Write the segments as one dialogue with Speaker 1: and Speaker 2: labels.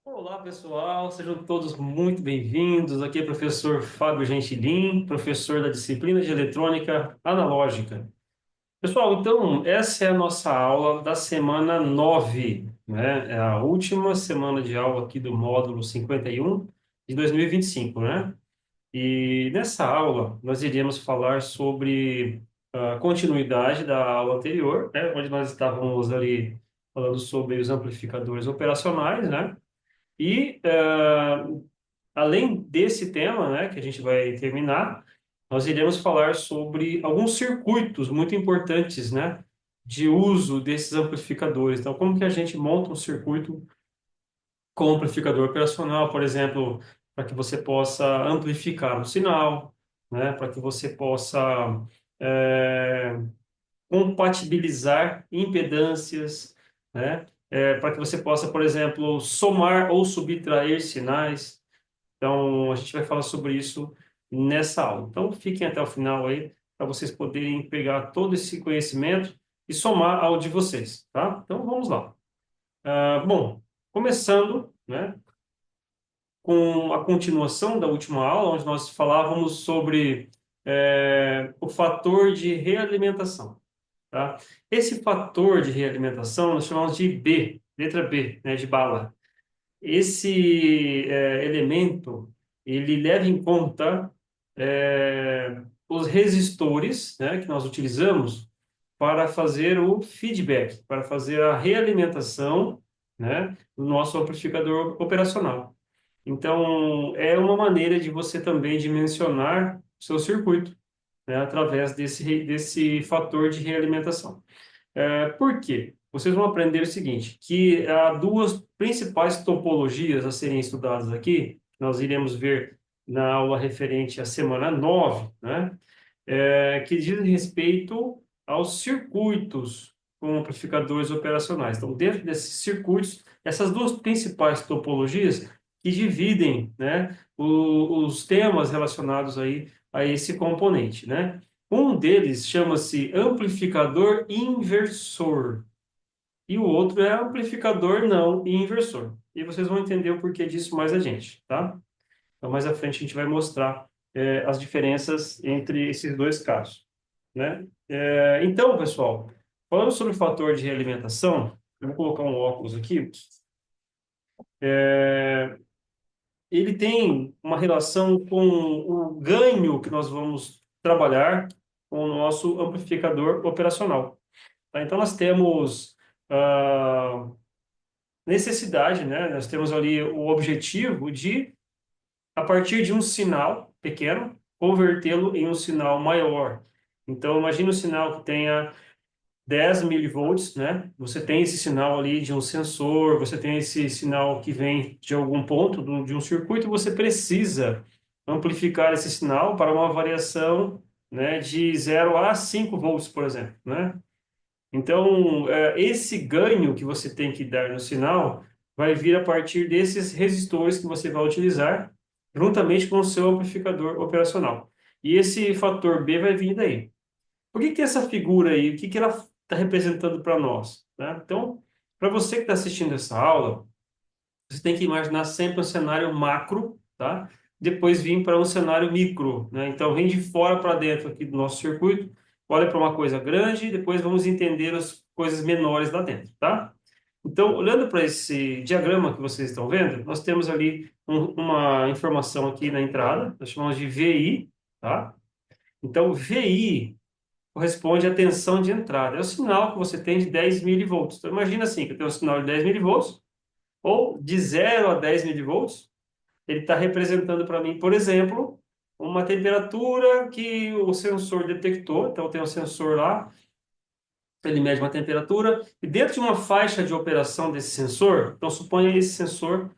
Speaker 1: Olá, pessoal, sejam todos muito bem-vindos. Aqui é o professor Fábio Gentilin, professor da disciplina de Eletrônica Analógica. Pessoal, então, essa é a nossa aula da semana 9, né? É a última semana de aula aqui do módulo 51 de 2025, né? E nessa aula, nós iremos falar sobre a continuidade da aula anterior, né? Onde nós estávamos ali falando sobre os amplificadores operacionais, né? E, além desse tema, né, que a gente vai terminar, nós iremos falar sobre alguns circuitos muito importantes, né, de uso desses amplificadores. Então, como que a gente monta um circuito com amplificador operacional, por exemplo, para que você possa amplificar o sinal, né, para que você possa é, compatibilizar impedâncias, né, para que você possa, por exemplo, somar ou subtrair sinais. Então, a gente vai falar sobre isso nessa aula. Então, fiquem até o final aí, para vocês poderem pegar todo esse conhecimento e somar ao de vocês, tá? Então, vamos lá. Bom, começando, né, com a continuação da última aula, onde nós falávamos sobre o fator de realimentação, tá? Esse fator de realimentação nós chamamos de B, letra B, né, de bala. Esse elemento, ele leva em conta os resistores, né, que nós utilizamos para fazer o feedback, para fazer a realimentação, né, do nosso amplificador operacional. Então, é uma maneira de você também dimensionar o seu circuito, né, através desse fator de realimentação. Por quê? Vocês vão aprender o seguinte, que há duas principais topologias a serem estudadas aqui, que nós iremos ver na aula referente à semana 9, né? Que dizem respeito aos circuitos com amplificadores operacionais. Então, dentro desses circuitos, essas duas principais topologias que dividem, né, os temas relacionados aí a esse componente, né? Um deles chama-se amplificador inversor e o outro é amplificador não inversor. E vocês vão entender o porquê disso mais adiante, tá? Então, mais à frente a gente vai mostrar as diferenças entre esses dois casos, né? Então, pessoal, falando sobre o fator de realimentação, eu vou colocar um óculos aqui. Ele tem uma relação com o ganho que nós vamos trabalhar com o nosso amplificador operacional. Tá? Então, nós temos ah, necessidade, né? Nós temos ali o objetivo de, a partir de um sinal pequeno, convertê-lo em um sinal maior. Então, imagine um sinal que tenha 10 milivolts, né? Você tem esse sinal ali de um sensor, você tem esse sinal que vem de algum ponto de um circuito, você precisa amplificar esse sinal para uma variação, né, de 0 a 5 volts, por exemplo, né? Então, esse ganho que você tem que dar no sinal vai vir a partir desses resistores que você vai utilizar juntamente com o seu amplificador operacional. E esse fator B vai vir daí. Por que que essa figura aí, o que que ela está representando para nós, né? Então, para você que está assistindo essa aula, você tem que imaginar sempre um cenário macro, tá? Depois vir para um cenário micro, né? Então, vem de fora para dentro aqui do nosso circuito, olha para uma coisa grande, depois vamos entender as coisas menores lá dentro, tá? Então, olhando para esse diagrama que vocês estão vendo, nós temos ali uma informação aqui na entrada, nós chamamos de VI, tá? Então, VI corresponde à tensão de entrada. É o sinal que você tem de 10 milivolts. Então, imagina assim, que eu tenho um sinal de 10 milivolts, ou de 0 a 10 milivolts, ele está representando para mim, por exemplo, uma temperatura que o sensor detectou. Então, tem um sensor lá, ele mede uma temperatura, e dentro de uma faixa de operação desse sensor, então suponha esse sensor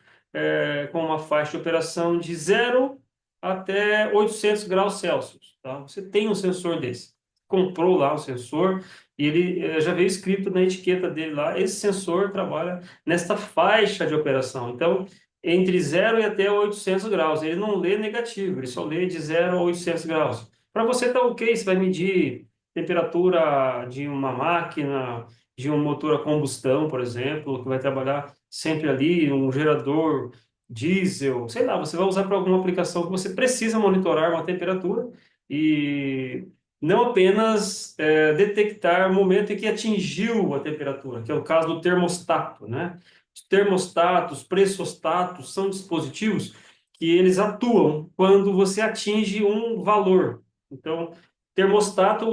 Speaker 1: com uma faixa de operação de 0 até 800 graus Celsius. Tá? Você tem um sensor desse. Comprou lá o sensor, e ele já veio escrito na etiqueta dele lá, esse sensor trabalha nesta faixa de operação. Então, entre 0 e até 800 graus. Ele não lê negativo, ele só lê de 0 a 800 graus. Para você tá ok, você vai medir temperatura de uma máquina, de um motor a combustão, por exemplo, que vai trabalhar sempre ali, um gerador diesel, sei lá, você vai usar para alguma aplicação que você precisa monitorar uma temperatura e não apenas detectar o momento em que atingiu a temperatura, que é o caso do termostato, né? Os termostatos, pressostatos são dispositivos que eles atuam quando você atinge um valor. Então, termostato,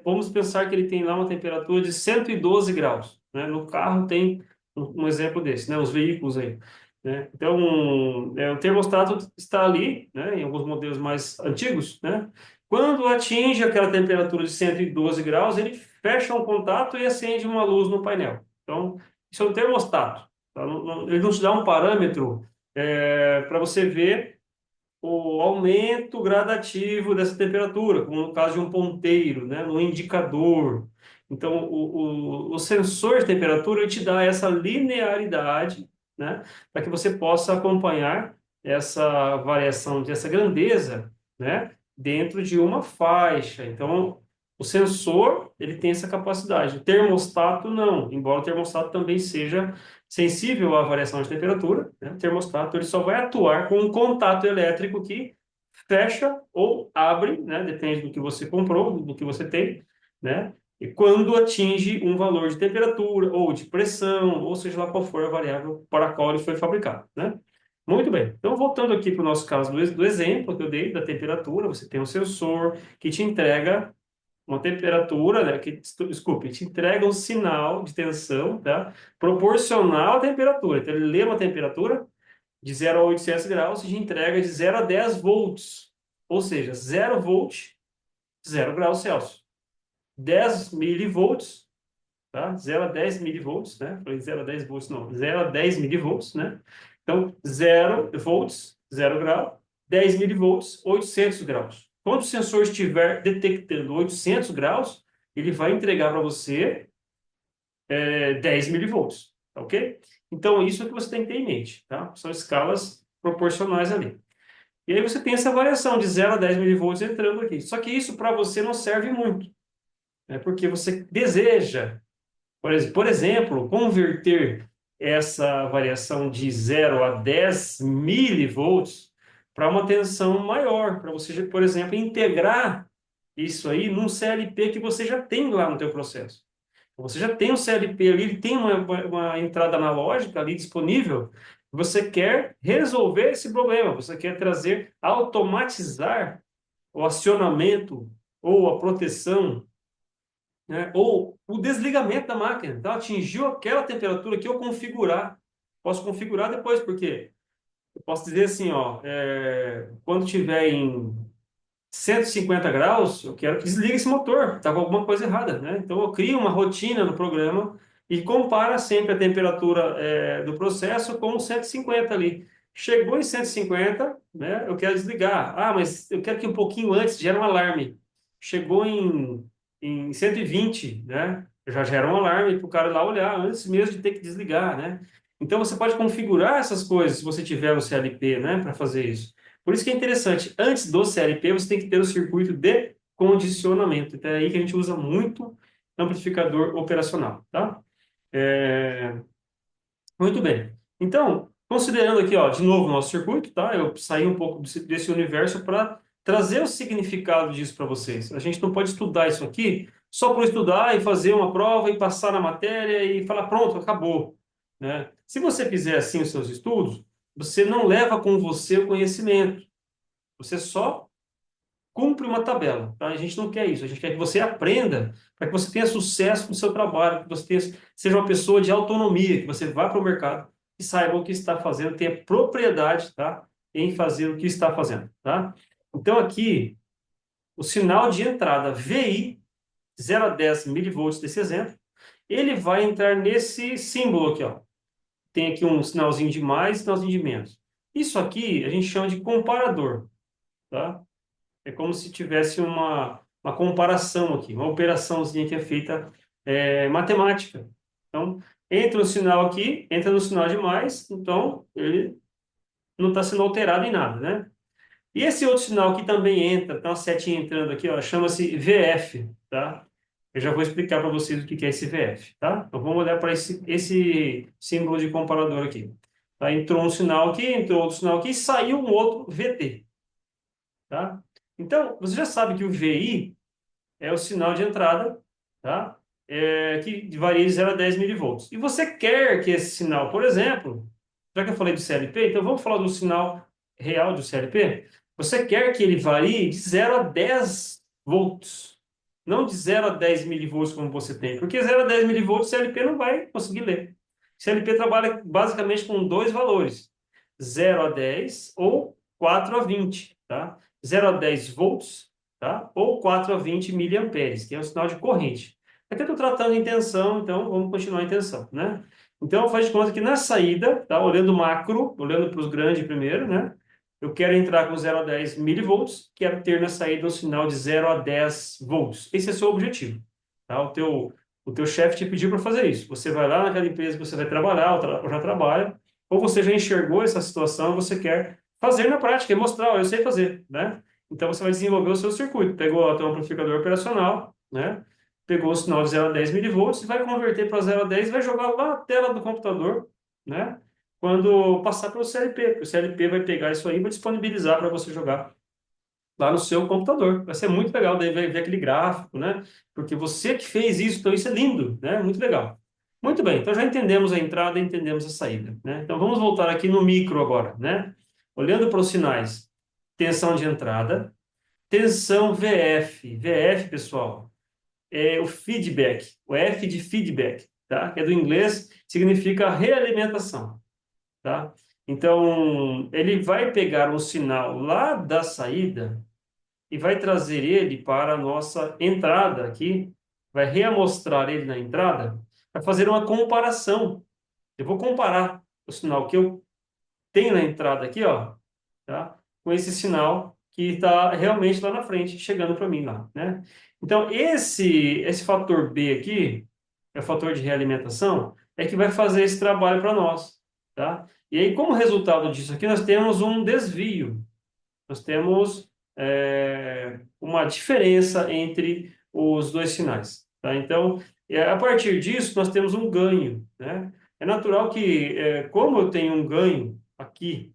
Speaker 1: vamos pensar que ele tem lá uma temperatura de 112 graus, né? No carro tem um exemplo desse, né? Os veículos aí, né? Então, o termostato está ali, né? Em alguns modelos mais antigos, né? Quando atinge aquela temperatura de 112 graus, ele fecha um contato e acende uma luz no painel. Então, isso é um termostato. Tá? Ele não te dá um parâmetro para você ver o aumento gradativo dessa temperatura, como no caso de um ponteiro, né, no indicador. Então, o sensor de temperatura ele te dá essa linearidade, né, para que você possa acompanhar essa variação, dessa grandeza, né, dentro de uma faixa. Então, o sensor ele tem essa capacidade. O termostato não, embora o termostato também seja sensível à variação de temperatura, né? O termostato ele só vai atuar com um contato elétrico que fecha ou abre, né? Depende do que você comprou, do que você tem, né? E quando atinge um valor de temperatura ou de pressão, ou seja lá qual for a variável para a qual ele foi fabricado, né? Muito bem. Então, voltando aqui para o nosso caso do exemplo que eu dei da temperatura, você tem um sensor que te entrega uma temperatura, né, desculpe, te entrega um sinal de tensão, tá, proporcional à temperatura. Então, ele lê uma temperatura de 0 a 800 graus e te entrega de 0 a 10 volts. Ou seja, 0 volt, 0 graus Celsius. 10 milivolts, tá? 0 a 10 milivolts, né? Falei 0 a 10 volts, não. 0 a 10 milivolts, né? Então, 0 volts, 0 grau. 10 milivolts, 800 graus. Quando o sensor estiver detectando 800 graus, ele vai entregar para você 10 milivolts, tá ok? Então, isso é o que você tem que ter em mente, tá? São escalas proporcionais ali. E aí você tem essa variação de 0 a 10 milivolts entrando aqui. Só que isso para você não serve muito, né? Porque você deseja por exemplo, converter essa variação de 0 a 10 milivolts para uma tensão maior, para você, por exemplo, integrar isso aí num CLP que você já tem lá no teu processo. Você já tem um CLP ali, ele tem uma entrada analógica ali disponível, você quer resolver esse problema, você quer trazer, automatizar o acionamento ou a proteção, né? Ou o desligamento da máquina. Então, atingiu aquela temperatura que eu configurar. Posso configurar depois, porque eu posso dizer assim, ó, quando tiver em 150 graus, eu quero que desligue esse motor, está com alguma coisa errada, né? Então, eu crio uma rotina no programa e compara sempre a temperatura, do processo com o 150 ali. Chegou em 150, né? Eu quero desligar. Ah, mas eu quero que um pouquinho antes gere um alarme. Chegou em 120, né? Já gera um alarme para o cara ir lá olhar antes mesmo de ter que desligar, né? Então, você pode configurar essas coisas se você tiver o CLP, né, para fazer isso. Por isso que é interessante, antes do CLP, você tem que ter o circuito de condicionamento. Então, é aí que a gente usa muito amplificador operacional, tá? É, Muito bem. Então, considerando aqui, ó, de novo, o nosso circuito, tá? Eu saí um pouco desse universo para trazer o significado disso para vocês. A gente não pode estudar isso aqui só por estudar e fazer uma prova e passar na matéria e falar, pronto, acabou, né? Se você fizer assim os seus estudos, você não leva com você o conhecimento. Você só cumpre uma tabela, tá? A gente não quer isso. A gente quer que você aprenda para que você tenha sucesso no seu trabalho, que você seja uma pessoa de autonomia, que você vá para o mercado e saiba o que está fazendo, tenha propriedade, tá? Em fazer o que está fazendo, tá? Então, aqui, o sinal de entrada VI, 0 a 10 milivolts desse exemplo, ele vai entrar nesse símbolo aqui, ó. Tem aqui um sinalzinho de mais e sinalzinho de menos. Isso aqui a gente chama de comparador, tá? É como se tivesse uma comparação aqui, uma operaçãozinha que é feita, matemática. Então, entra um sinal aqui, entra no sinal de mais, então ele não está sendo alterado em nada, né? E esse outro sinal que também entra, tem uma setinha entrando aqui, ó, chama-se VF, tá? Eu já vou explicar para vocês o que que é esse VF, tá? Então vamos olhar para esse símbolo de comparador aqui. Tá? Entrou um sinal aqui, entrou outro sinal aqui e saiu um outro VT, tá? Então, você já sabe que o VI é o sinal de entrada, tá? Que varia de 0 a 10 milivolts. E você quer que esse sinal, por exemplo, já que eu falei do CLP, então vamos falar do sinal real do CLP? Você quer que ele varie de 0 a 10 volts, não de 0 a 10 milivolts como você tem, porque 0 a 10 milivolts o CLP não vai conseguir ler. O CLP trabalha basicamente com dois valores, 0 a 10 ou 4 a 20, tá? 0 a 10 volts, tá? Ou 4 a 20 miliamperes, que é o sinal de corrente. Aqui eu estou tratando em tensão, então vamos continuar em tensão, né? Então, faz de conta que na saída, tá? Olhando macro, olhando para os grandes primeiro, né? Eu quero entrar com 0 a 10 milivolts, quero ter na saída um sinal de 0 a 10 volts. Esse é o seu objetivo, tá? O teu chefe te pediu para fazer isso. Você vai lá naquela empresa que você vai trabalhar, ou já trabalha, ou você já enxergou essa situação, você quer fazer na prática, e mostrar, ó, eu sei fazer, né? Então você vai desenvolver o seu circuito. Pegou o teu amplificador operacional, né? Pegou o sinal de 0 a 10 milivolts e vai converter para 0 a 10 e vai jogar lá na tela do computador, né? Quando passar para o CLP, porque o CLP vai pegar isso aí e vai disponibilizar para você jogar lá no seu computador. Vai ser muito legal, daí vai ver aquele gráfico, né? Porque você que fez isso, então isso é lindo, né? Muito legal. Muito bem, então já entendemos a entrada, entendemos a saída, né? Então vamos voltar aqui no micro agora, né? Olhando para os sinais, tensão de entrada, tensão VF. VF, pessoal, é o feedback, o F de feedback, tá? Que é do inglês, significa realimentação, tá? Então, ele vai pegar um sinal lá da saída e vai trazer ele para a nossa entrada aqui, vai reamostrar ele na entrada, vai fazer uma comparação. Eu vou comparar o sinal que eu tenho na entrada aqui, ó, tá? Com esse sinal que está realmente lá na frente, chegando para mim lá, né? Então, esse fator B aqui, é o fator de realimentação, é que vai fazer esse trabalho para nós, tá? E aí, como resultado disso aqui, nós temos um desvio, nós temos uma diferença entre os dois sinais, tá? Então, a partir disso, nós temos um ganho, né? É natural que, como eu tenho um ganho aqui,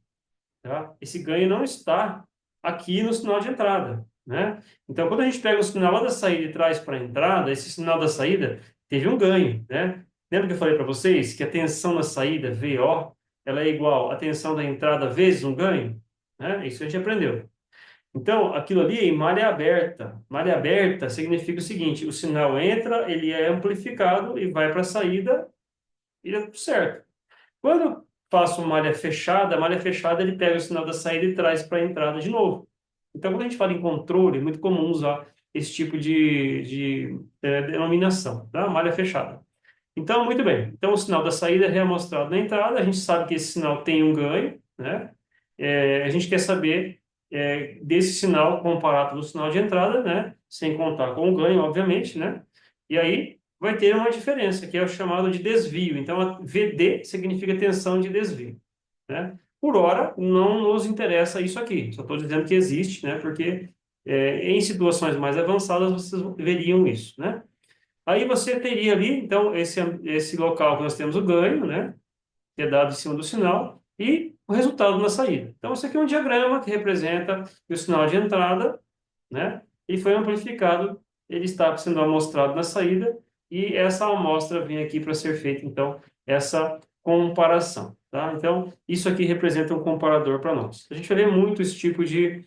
Speaker 1: tá? Esse ganho não está aqui no sinal de entrada, né? Então, quando a gente pega o sinal lá da saída e traz para a entrada, esse sinal da saída teve um ganho, né? Lembra que eu falei para vocês que a tensão na saída, VO, ela é igual à tensão da entrada vezes um ganho? Né? Isso a gente aprendeu. Então, aquilo ali é em malha aberta. Malha aberta significa o seguinte, o sinal entra, ele é amplificado e vai para a saída e dá tudo certo. Quando eu faço malha fechada, a malha fechada ele pega o sinal da saída e traz para a entrada de novo. Então, quando a gente fala em controle, é muito comum usar esse tipo de denominação, tá? Malha fechada. Então, muito bem. Então, o sinal da saída é reamostrado na entrada. A gente sabe que esse sinal tem um ganho, né? A gente quer saber desse sinal comparado no sinal de entrada, né? Sem contar com o ganho, obviamente, né? E aí vai ter uma diferença, que é o chamado de desvio. Então, a VD significa tensão de desvio, né? Por hora, não nos interessa isso aqui. Só estou dizendo que existe, né? Porque em situações mais avançadas vocês veriam isso, né? Aí você teria ali, então, esse local que nós temos o ganho, né? Que é dado em cima do sinal, e o resultado na saída. Então, isso aqui é um diagrama que representa o sinal de entrada, né? E foi amplificado, ele está sendo amostrado na saída, e essa amostra vem aqui para ser feita, então, essa comparação, tá? Então, isso aqui representa um comparador para nós. A gente vê muito esse tipo de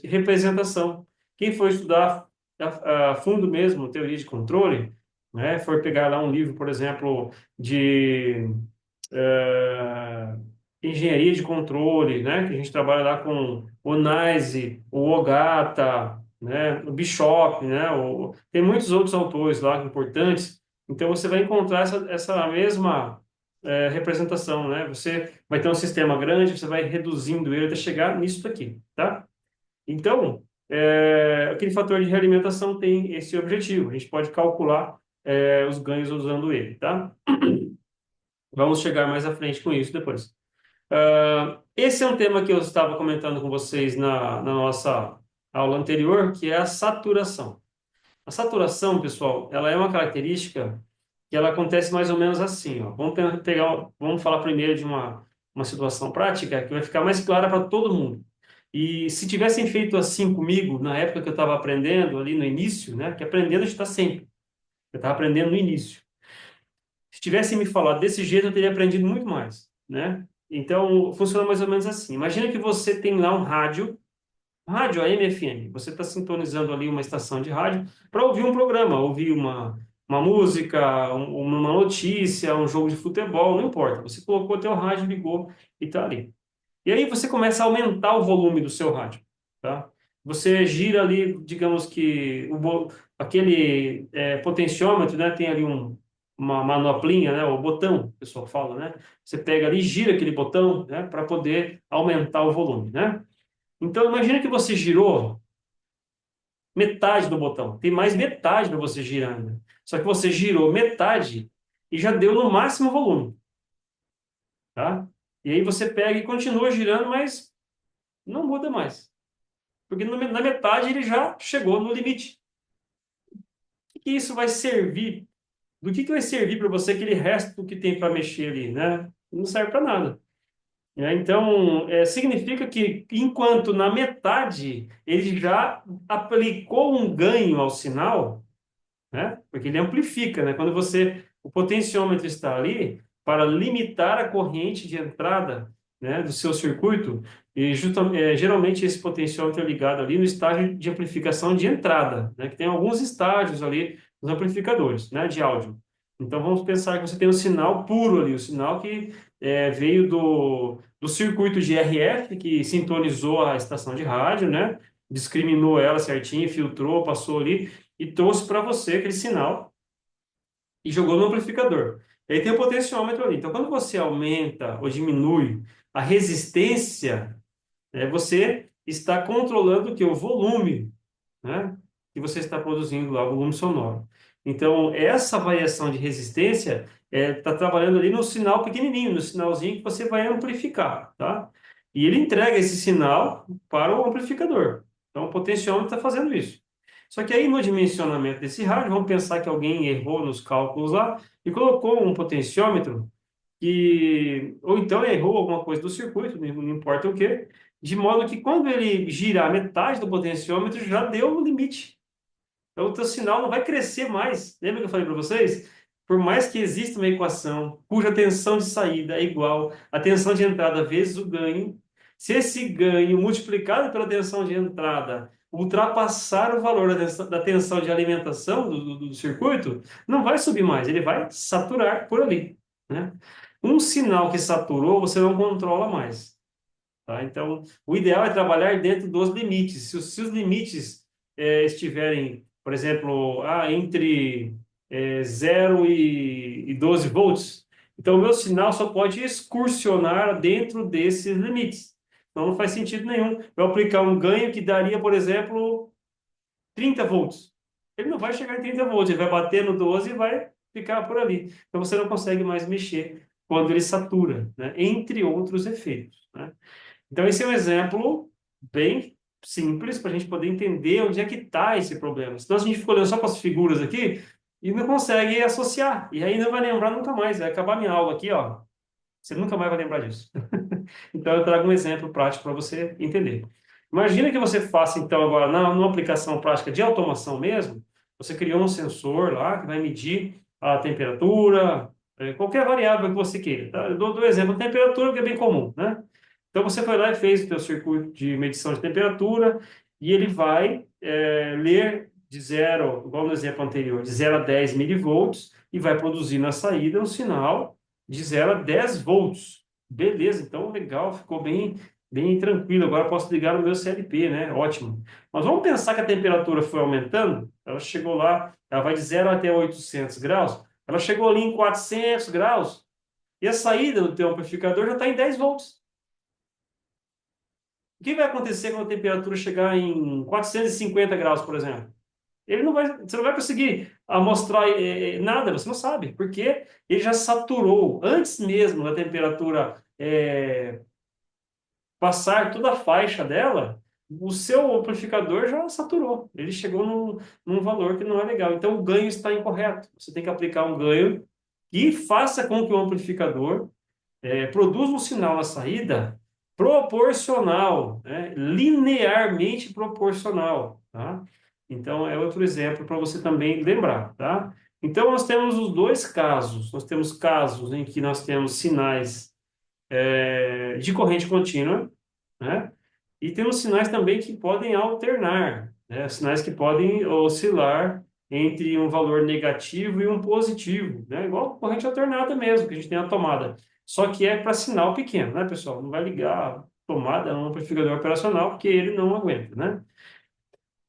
Speaker 1: representação. Quem for estudar a fundo mesmo teoria de controle, né? For pegar lá um livro, por exemplo, de eh, engenharia de controle, né? Que a gente trabalha lá com o NICE, o Ogata, né? O Bishop, né? Tem muitos outros autores lá importantes. Então você vai encontrar essa mesma representação, né? Você vai ter um sistema grande, você vai reduzindo ele até chegar nisso daqui, tá? Então, aquele fator de realimentação tem esse objetivo. A gente pode calcular os ganhos usando ele, tá? Vamos chegar mais à frente com isso depois. Esse é um tema que eu estava comentando com vocês na nossa aula anterior, que é a saturação. A saturação, pessoal, ela é uma característica que ela acontece mais ou menos assim, ó. Vamos falar primeiro de uma situação prática que vai ficar mais clara para todo mundo. E se tivessem feito assim comigo, na época que eu estava aprendendo, ali no início, né? Que aprendendo a gente está sempre. Eu estava aprendendo no início. Se tivessem me falado desse jeito, eu teria aprendido muito mais, né? Então, funciona mais ou menos assim. Imagina que você tem lá um rádio AM/FM. Você está sintonizando ali uma estação de rádio para ouvir um programa, ouvir uma música, uma notícia, um jogo de futebol, não importa. Você colocou o teu rádio, ligou e está ali. E aí você começa a aumentar o volume do seu rádio, tá? Você gira ali, digamos que aquele potenciômetro, né? Tem ali uma manoplinha, né? O botão, o pessoal fala, né? Você pega ali, gira aquele botão, né? Para poder aumentar o volume, né? Então imagina que você girou metade do botão. Tem mais metade para você girar ainda. Só que você girou metade e já deu no máximo volume, tá? E aí você pega e continua girando, mas não muda mais. Porque na metade ele já chegou no limite. O que isso vai servir? Do que vai servir para você aquele resto que tem para mexer ali, né? Não serve para nada. Né? Então, significa que enquanto na metade ele já aplicou um ganho ao sinal, né? Porque ele amplifica, né? Quando o potenciômetro está ali para limitar a corrente de entrada, né, do seu circuito, e geralmente esse potenciômetro é ligado ali no estágio de amplificação de entrada, né? Que tem alguns estágios ali nos amplificadores, né, de áudio. Então vamos pensar que você tem um sinal puro ali, o sinal que veio do circuito de RF que sintonizou a estação de rádio, né? Discriminou ela certinho, filtrou, passou ali e trouxe para você aquele sinal e jogou no amplificador. E aí tem o potenciômetro ali. Então, quando você aumenta ou diminui a resistência, você está controlando o que? O volume, né? Que você está produzindo lá, o volume sonoro. Então, essa variação de resistência está trabalhando ali no sinal pequenininho, no sinalzinho que você vai amplificar, tá? E ele entrega esse sinal para o amplificador. Então, o potenciômetro está fazendo isso. Só que aí no dimensionamento desse rádio, vamos pensar que alguém errou nos cálculos lá e colocou um potenciômetro ou então errou alguma coisa do circuito, não importa o que, de modo que quando ele girar metade do potenciômetro, já deu o limite. Então, o teu sinal não vai crescer mais. Lembra que eu falei para vocês? Por mais que exista uma equação cuja tensão de saída é igual à tensão de entrada vezes o ganho, se esse ganho multiplicado pela tensão de entrada ultrapassar o valor da tensão de alimentação do circuito, não vai subir mais, ele vai saturar por ali, né? Um sinal que saturou, você não controla mais. Tá? Então, o ideal é trabalhar dentro dos limites. Se os limites estiverem, por exemplo, entre 0 e 12 volts, então o meu sinal só pode excursionar dentro desses limites. Então, não faz sentido nenhum eu aplicar um ganho que daria, por exemplo, 30 volts. Ele não vai chegar em 30 volts, ele vai bater no 12 e vai ficar por ali. Então, você não consegue mais mexer quando ele satura, né? Entre outros efeitos, né? Então, esse é um exemplo bem simples para a gente poder entender onde é que está esse problema. Senão, a gente fica olhando só para as figuras aqui e não consegue associar. E aí não vai lembrar nunca mais. Vai acabar minha aula aqui, ó. Você nunca mais vai lembrar disso. Então, eu trago um exemplo prático para você entender. Imagina que você faça, então, agora, numa aplicação prática de automação mesmo, você criou um sensor lá que vai medir a temperatura, qualquer variável que você queira. Tá? Eu dou exemplo, a temperatura, que é bem comum, né? Então, você foi lá e fez o seu circuito de medição de temperatura e ele vai ler de zero, igual no exemplo anterior, de 0 a 10 milivolts e vai produzir na saída um sinal de 0 a 10 volts. Beleza, então legal, ficou bem tranquilo. Agora eu posso ligar no meu CLP, né? Ótimo. Mas vamos pensar que a temperatura foi aumentando. Ela chegou lá, ela vai de 0 até 800 graus. Ela chegou ali em 400 graus. E a saída do teu amplificador já está em 10 volts. O que vai acontecer quando a temperatura chegar em 450 graus, por exemplo? Você não vai conseguir amostrar nada, você não sabe, porque ele já saturou antes mesmo da temperatura passar toda a faixa dela, o seu amplificador já saturou. Ele chegou num valor que não é legal. Então, o ganho está incorreto. Você tem que aplicar um ganho que faça com que o amplificador produza um sinal na saída proporcional, né? Linearmente proporcional, tá? Então, é outro exemplo para você também lembrar, tá? Então, nós temos os dois casos. Nós temos casos em que nós temos sinais de corrente contínua, né? E temos sinais também que podem alternar, né? Sinais que podem oscilar entre um valor negativo e um positivo, né? Igual corrente alternada mesmo, que a gente tem na tomada. Só que é para sinal pequeno, né, pessoal? Não vai ligar a tomada no amplificador operacional, porque ele não aguenta, né?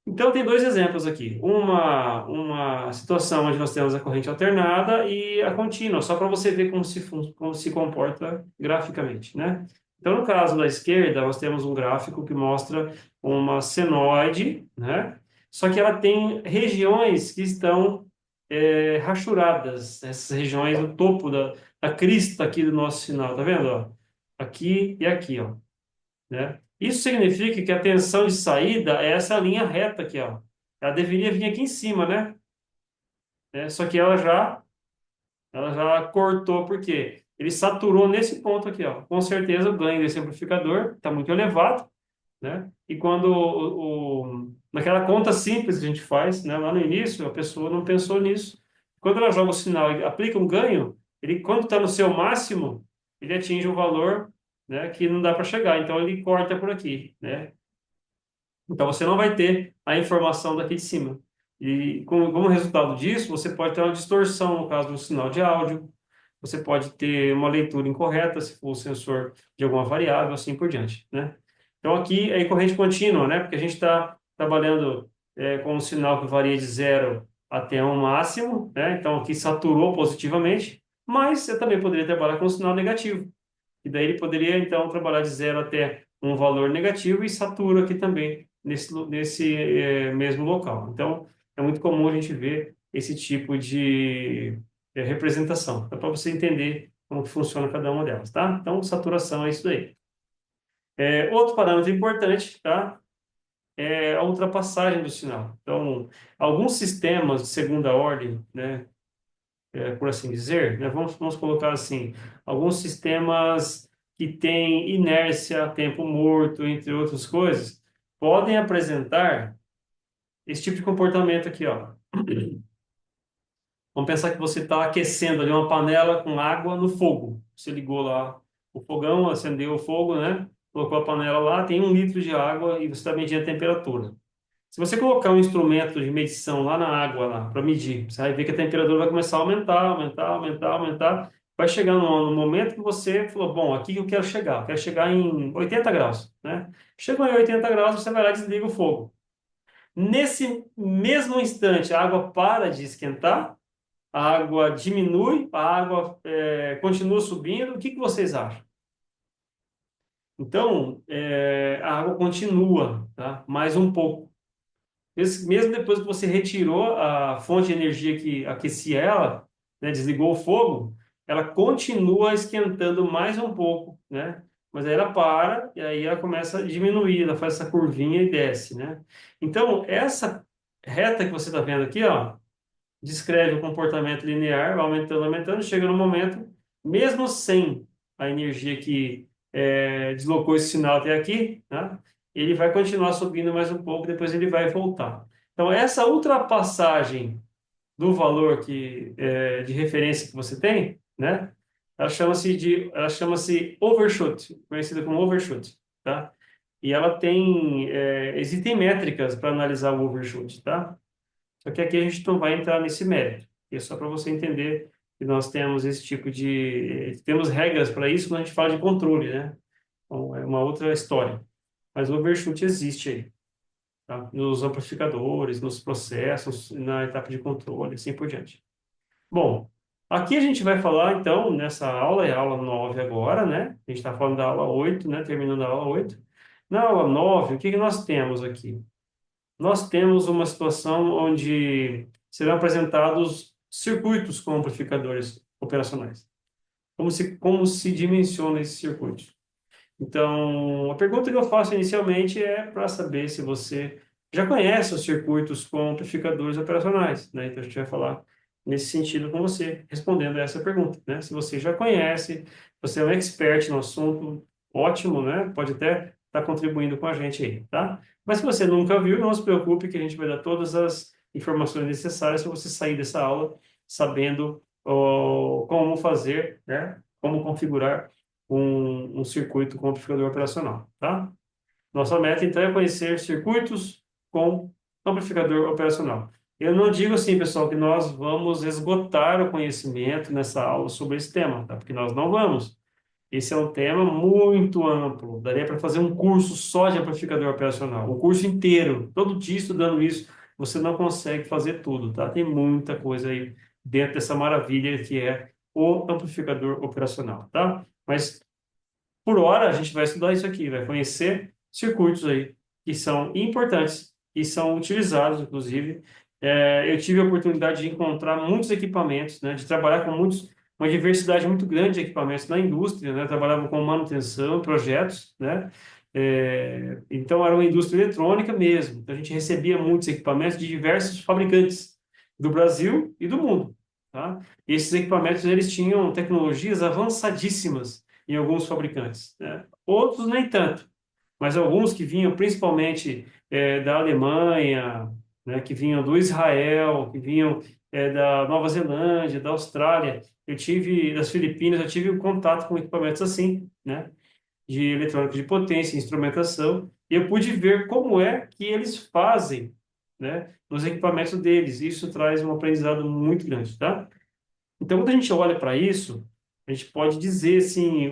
Speaker 1: Então, tem dois exemplos aqui. Uma situação onde nós temos a corrente alternada e a contínua, só para você ver como se comporta graficamente, né? Então, no caso da esquerda, nós temos um gráfico que mostra uma senoide, né? Só que ela tem regiões que estão rachuradas. Essas regiões, o topo da crista aqui do nosso sinal, tá vendo? Ó? Aqui e aqui, ó, né? Isso significa que a tensão de saída é essa linha reta aqui, ó. Ela deveria vir aqui em cima, né? Só que ela já cortou, por quê? Ele saturou nesse ponto aqui, ó. Com certeza o ganho desse amplificador está muito elevado, né? E quando naquela conta simples que a gente faz, né, lá no início, a pessoa não pensou nisso. Quando ela joga o sinal e aplica um ganho, ele, quando está no seu máximo, ele atinge um valor, né, que não dá para chegar. Então ele corta por aqui, né? Então você não vai ter a informação daqui de cima. E como resultado disso, você pode ter uma distorção no caso do sinal de áudio, você pode ter uma leitura incorreta se for o sensor de alguma variável, assim por diante, né? Então aqui é corrente contínua, né? Porque a gente está trabalhando com um sinal que varia de zero até um máximo, né? Então aqui saturou positivamente, mas você também poderia trabalhar com um sinal negativo. E daí ele poderia, então, trabalhar de zero até um valor negativo e satura aqui também, nesse mesmo local. Então, é muito comum a gente ver esse tipo de representação. É para você entender como que funciona cada uma delas, tá? Então, saturação é isso daí. Outro parâmetro importante, tá? É a ultrapassagem do sinal. Então, alguns sistemas de segunda ordem, né? Por assim dizer, né? Vamos colocar assim, alguns sistemas que têm inércia, tempo morto, entre outras coisas, podem apresentar esse tipo de comportamento aqui, ó. Vamos pensar que você está aquecendo ali uma panela com água no fogo. Você ligou lá o fogão, acendeu o fogo, né? Colocou a panela lá, tem 1 litro de água e você está medindo a temperatura. Se você colocar um instrumento de medição lá na água lá para medir, você vai ver que a temperatura vai começar a aumentar, aumentar, aumentar, aumentar. Vai chegar no momento que você falou, bom, aqui que eu quero chegar. Eu quero chegar em 80 graus, né? Chegou em 80 graus, você vai lá e desliga o fogo. Nesse mesmo instante, a água para de esquentar, a água diminui, a água continua subindo. O que que vocês acham? Então, a água continua, tá? Mais um pouco. Mesmo depois que você retirou a fonte de energia que aquecia ela, né, desligou o fogo, ela continua esquentando mais um pouco, né? Mas aí ela para e aí ela começa a diminuir, ela faz essa curvinha e desce, né? Então, essa reta que você está vendo aqui, ó, descreve o comportamento linear, vai aumentando, aumentando, chega no momento, mesmo sem a energia que deslocou esse sinal até aqui, né? Ele vai continuar subindo mais um pouco, depois ele vai voltar. Então, essa ultrapassagem do valor de referência que você tem, né? Ela chama-se overshoot, conhecida como overshoot, tá? E ela existem métricas para analisar o overshoot, tá? Só que aqui a gente não vai entrar nesse mérito. É só para você entender que nós temos esse tipo de... Temos regras para isso quando a gente fala de controle, né? Então, é uma outra história. Mas o overshoot existe aí, tá? Nos amplificadores, nos processos, na etapa de controle, assim por diante. Bom, aqui a gente vai falar, então, nessa aula, é a aula 9 agora, né? A gente está falando da aula 8, né? Terminando a aula 8. Na aula 9, o que que nós temos aqui? Nós temos uma situação onde serão apresentados circuitos com amplificadores operacionais. Como se dimensiona esses circuitos? Então, a pergunta que eu faço inicialmente é para saber se você já conhece os circuitos com amplificadores operacionais, né? Então, a gente vai falar nesse sentido com você, respondendo a essa pergunta, né? Se você já conhece, você é um expert no assunto, ótimo, né? Pode até estar contribuindo com a gente aí, tá? Mas se você nunca viu, não se preocupe que a gente vai dar todas as informações necessárias para você sair dessa aula sabendo como fazer, né? Como configurar um circuito com amplificador operacional, tá? Nossa meta, então, é conhecer circuitos com amplificador operacional. Eu não digo assim, pessoal, que nós vamos esgotar o conhecimento nessa aula sobre esse tema, tá? Porque nós não vamos. Esse é um tema muito amplo. Daria para fazer um curso só de amplificador operacional, um curso inteiro, todo dia estudando isso. Você não consegue fazer tudo, tá? Tem muita coisa aí dentro dessa maravilha que é o amplificador operacional, tá? Mas por hora, a gente vai estudar isso aqui, vai conhecer circuitos aí que são importantes e são utilizados, inclusive. Eu tive a oportunidade de encontrar muitos equipamentos, né, de trabalhar com uma diversidade muito grande de equipamentos na indústria, né, trabalhava com manutenção, projetos, né, então era uma indústria eletrônica mesmo. Então, a gente recebia muitos equipamentos de diversos fabricantes do Brasil e do mundo, tá? E esses equipamentos, eles tinham tecnologias avançadíssimas em alguns fabricantes, né? Outros nem tanto, mas alguns que vinham principalmente da Alemanha, né, que vinham do Israel, que vinham da Nova Zelândia, da Austrália, das Filipinas, eu tive um contato com equipamentos assim, né, de eletrônica de potência, instrumentação, e eu pude ver como é que eles fazem, né, nos equipamentos deles. Isso traz um aprendizado muito grande, tá? Então, quando a gente olha para isso, a gente pode dizer assim,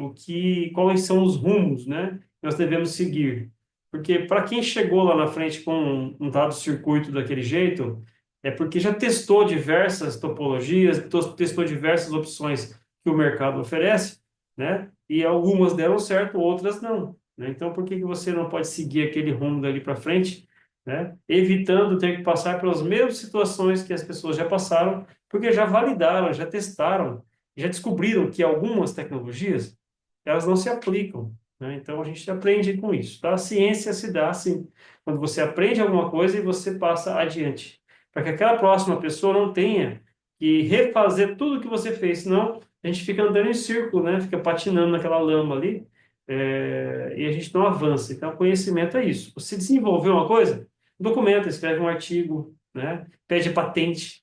Speaker 1: quais são os rumos, né, que nós devemos seguir. Porque para quem chegou lá na frente com um dado circuito daquele jeito, é porque já testou diversas topologias, testou diversas opções que o mercado oferece, né? E algumas deram certo, outras não, né? Então, por que que você não pode seguir aquele rumo dali para frente, né? Evitando ter que passar pelas mesmas situações que as pessoas já passaram porque já validaram, já testaram, já descobriram que algumas tecnologias elas não se aplicam, né? Então a gente aprende com isso, tá? A ciência se dá assim, quando você aprende alguma coisa e você passa adiante, para que aquela próxima pessoa não tenha que refazer tudo que você fez, senão a gente fica andando em círculo, né? Fica patinando naquela lama ali, e a gente não avança. Então, conhecimento é isso. Você desenvolveu uma coisa, documenta, escreve um artigo, né? Pede patente.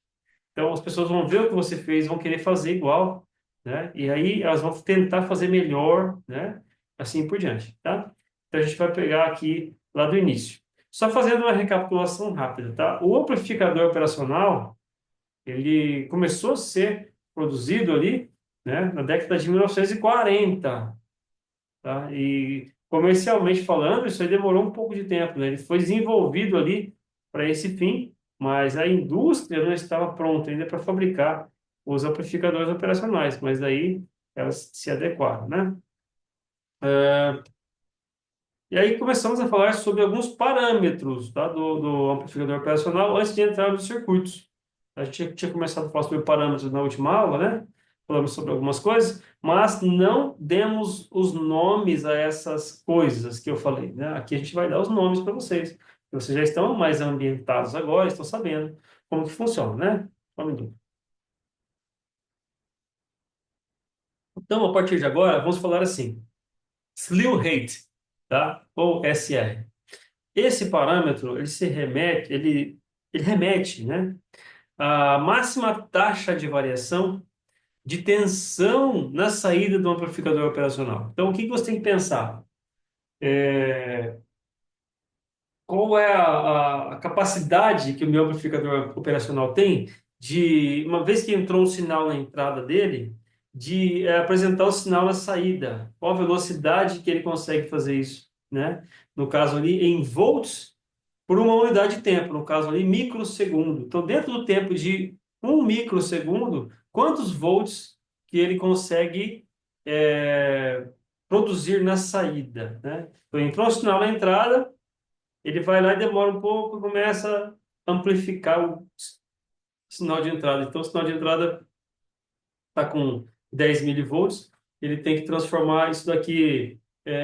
Speaker 1: Então, as pessoas vão ver o que você fez, vão querer fazer igual, né? E aí elas vão tentar fazer melhor, né? Assim por diante, tá? Então, a gente vai pegar aqui lá do início. Só fazendo uma recapitulação rápida, tá? O amplificador operacional, ele começou a ser produzido ali, né? Na década de 1940, tá? E comercialmente falando, isso aí demorou um pouco de tempo, né? Ele foi desenvolvido ali para esse fim, mas a indústria não estava pronta ainda para fabricar os amplificadores operacionais, mas daí elas se adequaram, né? E aí começamos a falar sobre alguns parâmetros, tá, do amplificador operacional antes de entrar nos circuitos. A gente tinha começado a falar sobre parâmetros na última aula, né? Falamos sobre algumas coisas, mas não demos os nomes a essas coisas que eu falei, né? Aqui a gente vai dar os nomes para vocês. Vocês já estão mais ambientados agora, estão sabendo como que funciona, né? Só um minuto. Então, a partir de agora, vamos falar assim, slew rate, tá? Ou SR. Esse parâmetro, ele remete, né, à máxima taxa de variação de tensão na saída do amplificador operacional. Então, o que que você tem que pensar? Qual é a capacidade que o meu amplificador operacional tem de, uma vez que entrou um sinal na entrada dele, de apresentar o sinal na saída? Qual a velocidade que ele consegue fazer isso, né? No caso ali, em volts por uma unidade de tempo, no caso ali, microsegundo. Então, dentro do tempo de um microsegundo, quantos volts que ele consegue produzir na saída, né? Então, entrou um sinal na entrada, ele vai lá e demora um pouco e começa a amplificar o sinal de entrada. Então, o sinal de entrada está com 10 milivolts, ele tem que transformar isso daqui.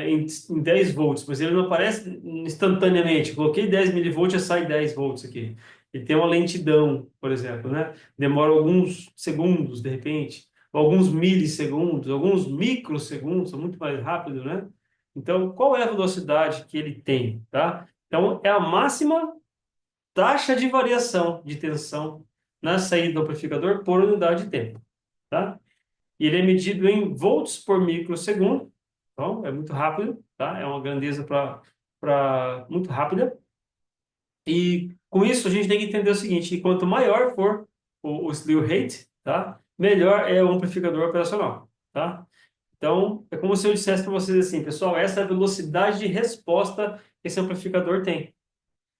Speaker 1: em 10 volts, mas ele não aparece instantaneamente. Coloquei 10 milivolts, já sai 10 volts aqui. Ele tem uma lentidão, por exemplo, né? Demora alguns segundos, de repente, ou alguns milissegundos, alguns microsegundos, é muito mais rápido, né? Então, qual é a velocidade que ele tem, tá? Então, é a máxima taxa de variação de tensão na saída do amplificador por unidade de tempo, tá? E ele é medido em volts por microsegundo. Então, é muito rápido, tá? É uma grandeza para muito rápida. E com isso a gente tem que entender o seguinte, que quanto maior for o slew rate, tá? Melhor é o amplificador operacional, tá? Então, é como se eu dissesse para vocês assim, pessoal, essa é a velocidade de resposta que esse amplificador tem.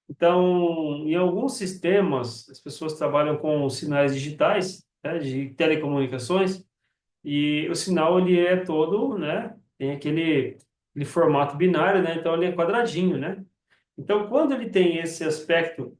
Speaker 1: Então, em alguns sistemas, as pessoas trabalham com sinais digitais, né, de telecomunicações, e o sinal ele é todo, né? Tem aquele formato binário, né? Então ele é quadradinho, né? Então quando ele tem esse aspecto,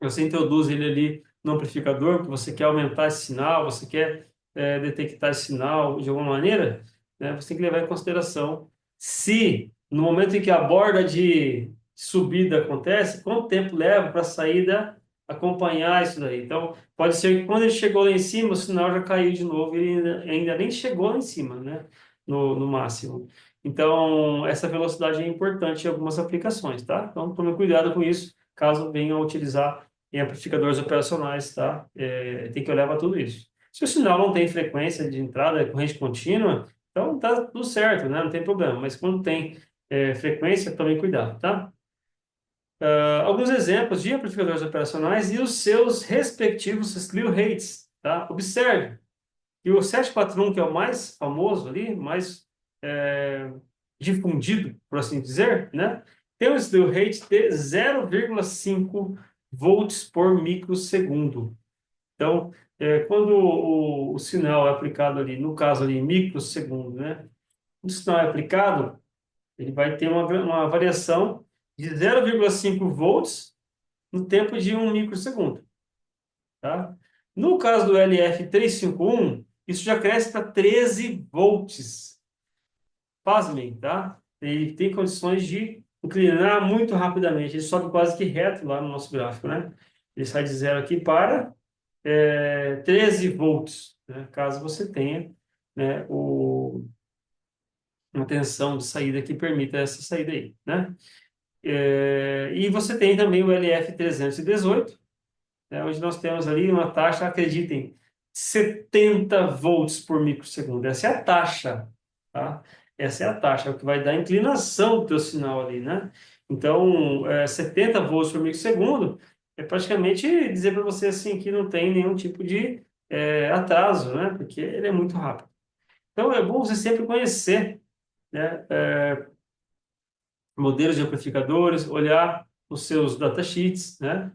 Speaker 1: você introduz ele ali no amplificador, que você quer aumentar esse sinal, você quer detectar esse sinal de alguma maneira, né? Você tem que levar em consideração se no momento em que a borda de subida acontece, quanto tempo leva para a saída acompanhar isso daí. Então, pode ser que quando ele chegou lá em cima, o sinal já caiu de novo e ele ainda nem chegou lá em cima, né? No máximo. Então, essa velocidade é importante em algumas aplicações, tá? Então, tome cuidado com isso, caso venham a utilizar em amplificadores operacionais, tá? Tem que olhar para tudo isso. Se o sinal não tem frequência de entrada, é corrente contínua, então tá tudo certo, né? Não tem problema. Mas quando tem frequência, tome cuidado, tá? Alguns exemplos de amplificadores operacionais e os seus respectivos slew rates, tá? Observe que o 741, que é o mais famoso ali, mais é, difundido, por assim dizer, né? Tem um slew rate de 0,5 volts por microsegundo. Então, quando o sinal é aplicado ali, no caso ali, em microsegundo, né? O sinal é aplicado, ele vai ter uma variação de 0,5 volts no tempo de um microsegundo, tá? No caso do LF351, isso já cresce para 13 volts. Pasmem, tá? Ele tem condições de inclinar muito rapidamente. Ele sobe quase que reto lá no nosso gráfico, né? Ele sai de zero aqui para 13 volts, né? Caso você tenha, né, uma tensão de saída que permita essa saída aí, né? E você tem também o LF318, né, onde nós temos ali uma taxa, acreditem, 70 volts por microsegundo. Essa é a taxa, tá? Essa é a taxa, é o que vai dar a inclinação do teu sinal ali, né? Então, 70 volts por microsegundo é praticamente dizer para você assim que não tem nenhum tipo de atraso, né? Porque ele é muito rápido. Então, é bom você sempre conhecer, né, modelos de amplificadores, olhar os seus datasheets, né?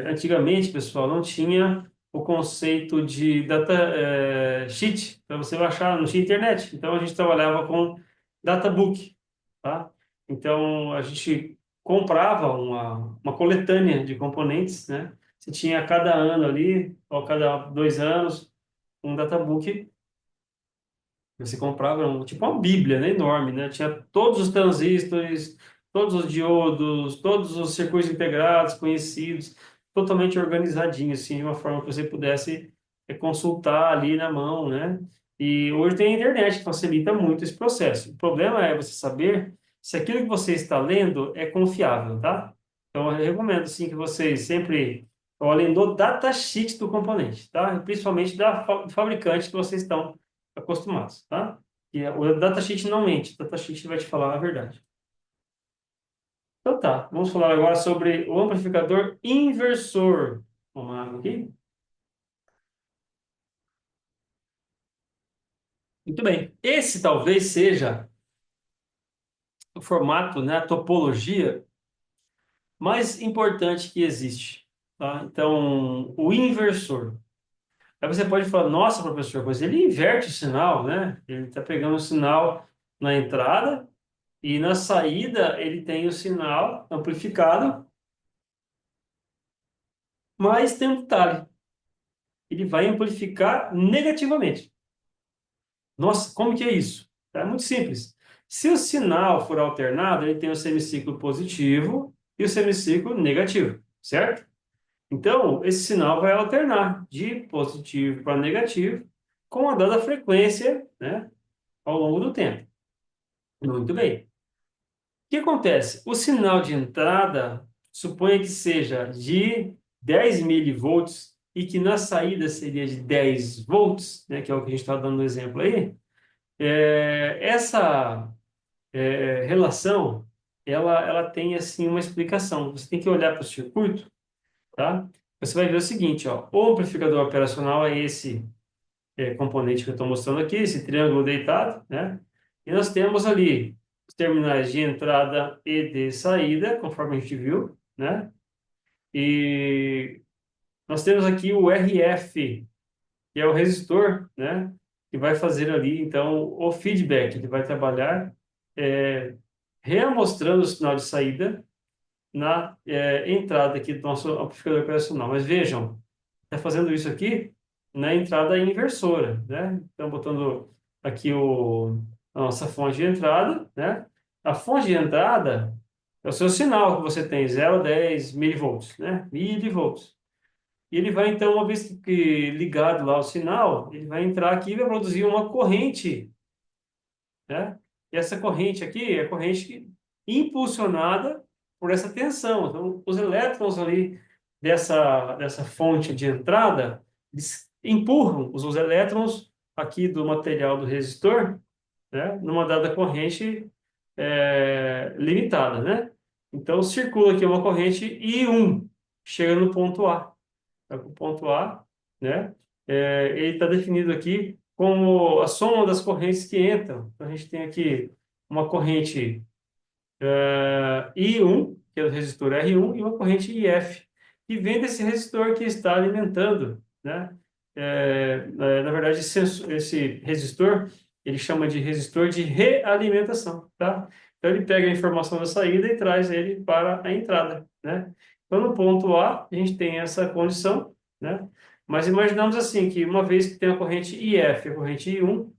Speaker 1: Antigamente, pessoal, não tinha o conceito de data sheet para você baixar, não tinha internet. Então a gente trabalhava com databook, tá? Então a gente comprava uma coletânea de componentes, né? Você tinha a cada ano ali, ou a cada 2 anos, um databook. Você comprava tipo uma bíblia, né? Enorme, né? Tinha todos os transistores, todos os diodos, todos os circuitos integrados conhecidos, totalmente organizadinho, assim, de uma forma que você pudesse consultar ali na mão, né? E hoje tem a internet que facilita muito esse processo. O problema é você saber se aquilo que você está lendo é confiável, tá? Então, eu recomendo, sim, que vocês sempre olhem no datasheet do componente, tá? E principalmente do fabricante que vocês estão acostumados, tá? E o datasheet não mente, o datasheet vai te falar a verdade. Então tá, vamos falar agora sobre o amplificador inversor. Vamos lá aqui. Muito bem. Esse talvez seja o formato, né, a topologia mais importante que existe, tá? Então, o inversor. Aí você pode falar, nossa, professor, mas ele inverte o sinal, né? Ele está pegando o sinal na entrada e na saída ele tem o sinal amplificado, mas tem um detalhe, ele vai amplificar negativamente. Nossa, como que é isso? É muito simples. Se o sinal for alternado, ele tem o semiciclo positivo e o semiciclo negativo, certo? Então, esse sinal vai alternar de positivo para negativo com a dada frequência, né, ao longo do tempo. Muito bem. O que acontece? O sinal de entrada, suponha que seja de 10 milivolts e que na saída seria de 10 volts, né, que é o que a gente está dando no exemplo aí. Essa relação, ela tem assim uma explicação. Você tem que olhar para o circuito, tá? Você vai ver o seguinte, ó, o amplificador operacional é esse componente que eu estou mostrando aqui, esse triângulo deitado, né? E nós temos ali os terminais de entrada e de saída, conforme a gente viu, né? E nós temos aqui o RF, que é o resistor, né? Que vai fazer ali, então, o feedback. Ele vai trabalhar é, reamostrando o sinal de saída na entrada aqui do nosso amplificador operacional. Mas vejam, está fazendo isso aqui na entrada inversora, né? Então, botando aqui a nossa fonte de entrada, né? A fonte de entrada é o seu sinal que você tem, 0 a 10 milivolts, né? Milivolts. E ele vai, então, uma vez que ligado lá o sinal, ele vai entrar aqui e vai produzir uma corrente, né? E essa corrente aqui é a corrente impulsionada por essa tensão. Então, os elétrons ali dessa fonte de entrada, eles empurram os elétrons aqui do material do resistor, né? Numa dada corrente limitada, né? Então, circula aqui uma corrente I1, chega no ponto A. Tá com o ponto A, né? Ele está definido aqui como a soma das correntes que entram. Então, a gente tem aqui uma corrente I1, que é o resistor R1, e uma corrente IF, que vem desse resistor que está alimentando, né? Na verdade, esse resistor, ele chama de resistor de realimentação, tá? Então, ele pega a informação da saída e traz ele para a entrada, né? Então, no ponto A, a gente tem essa condição, né? Mas imaginamos assim, que uma vez que tem a corrente IF, a corrente I1,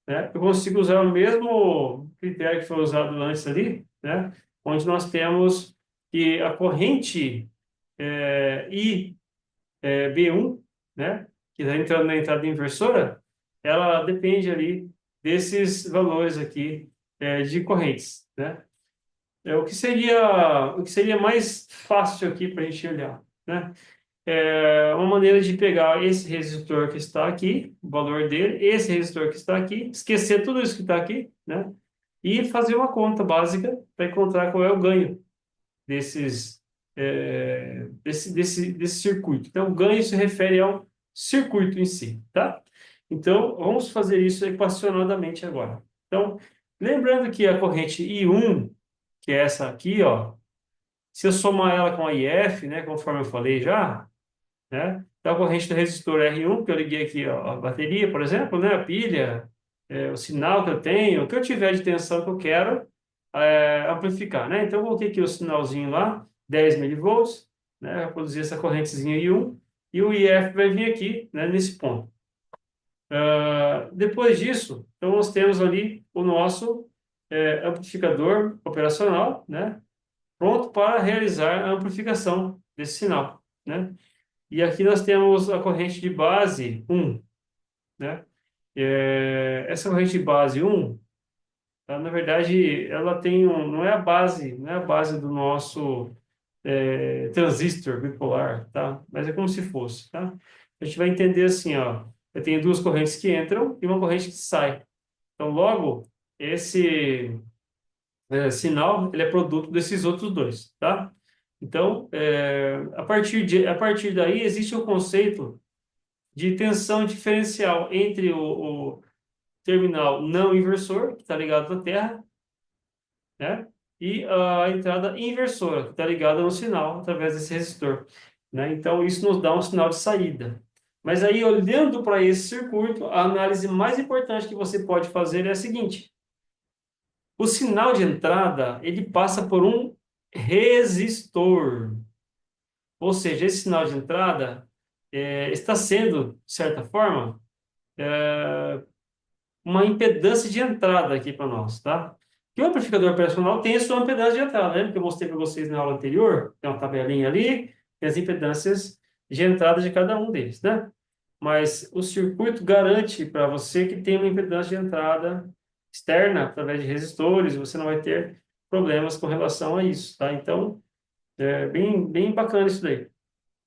Speaker 1: né? Eu consigo usar o mesmo critério que foi usado antes ali, né? Onde nós temos que a corrente IB1, né? Que está entrando na entrada inversora, ela depende ali desses valores aqui de correntes, né? O que seria mais fácil aqui para a gente olhar, né? Uma maneira de pegar esse resistor que está aqui, o valor dele, esse resistor que está aqui, esquecer tudo isso que está aqui, né? E fazer uma conta básica para encontrar qual é o ganho desse circuito. Então, o ganho se refere ao circuito em si, tá? Então, vamos fazer isso equacionadamente agora. Então, lembrando que a corrente I1, que é essa aqui, ó, se eu somar ela com a IF, né, conforme eu falei já, né? Então, a corrente do resistor R1, que eu liguei aqui, ó, a bateria, por exemplo, né? A pilha, o sinal que eu tenho, o que eu tiver de tensão que eu quero amplificar, né? Então, eu coloquei aqui o sinalzinho lá, 10 milivolts, né? Vai produzir essa correntezinha I1, e o IF vai vir aqui, né? Nesse ponto. Depois disso, então, nós temos ali o nosso amplificador operacional, né? Pronto para realizar a amplificação desse sinal, né? E aqui nós temos a corrente de base 1, né? Essa corrente de base 1, na verdade, ela tem não é a base, não é a base do nosso transistor bipolar, tá? Mas é como se fosse, tá? A gente vai entender assim, ó, eu tenho duas correntes que entram e uma corrente que sai. Então, logo, esse sinal, ele é produto desses outros dois, tá? Então, a partir daí, existe o conceito de tensão diferencial entre o terminal não inversor, que está ligado na Terra, né? E a entrada inversora, que está ligada no sinal, através desse resistor, né? Então, isso nos dá um sinal de saída. Mas aí, olhando para esse circuito, a análise mais importante que você pode fazer é a seguinte: o sinal de entrada, ele passa por um resistor. Ou seja, esse sinal de entrada está sendo, de certa forma, uma impedância de entrada aqui para nós, tá? Que o amplificador operacional tem a sua impedância de entrada. Lembra que eu mostrei para vocês na aula anterior? Tem uma tabelinha ali, tem as impedâncias de entrada de cada um deles, né? Mas o circuito garante para você que tem uma impedância de entrada externa, através de resistores, você não vai ter problemas com relação a isso, tá? Então, é bem bacana isso daí,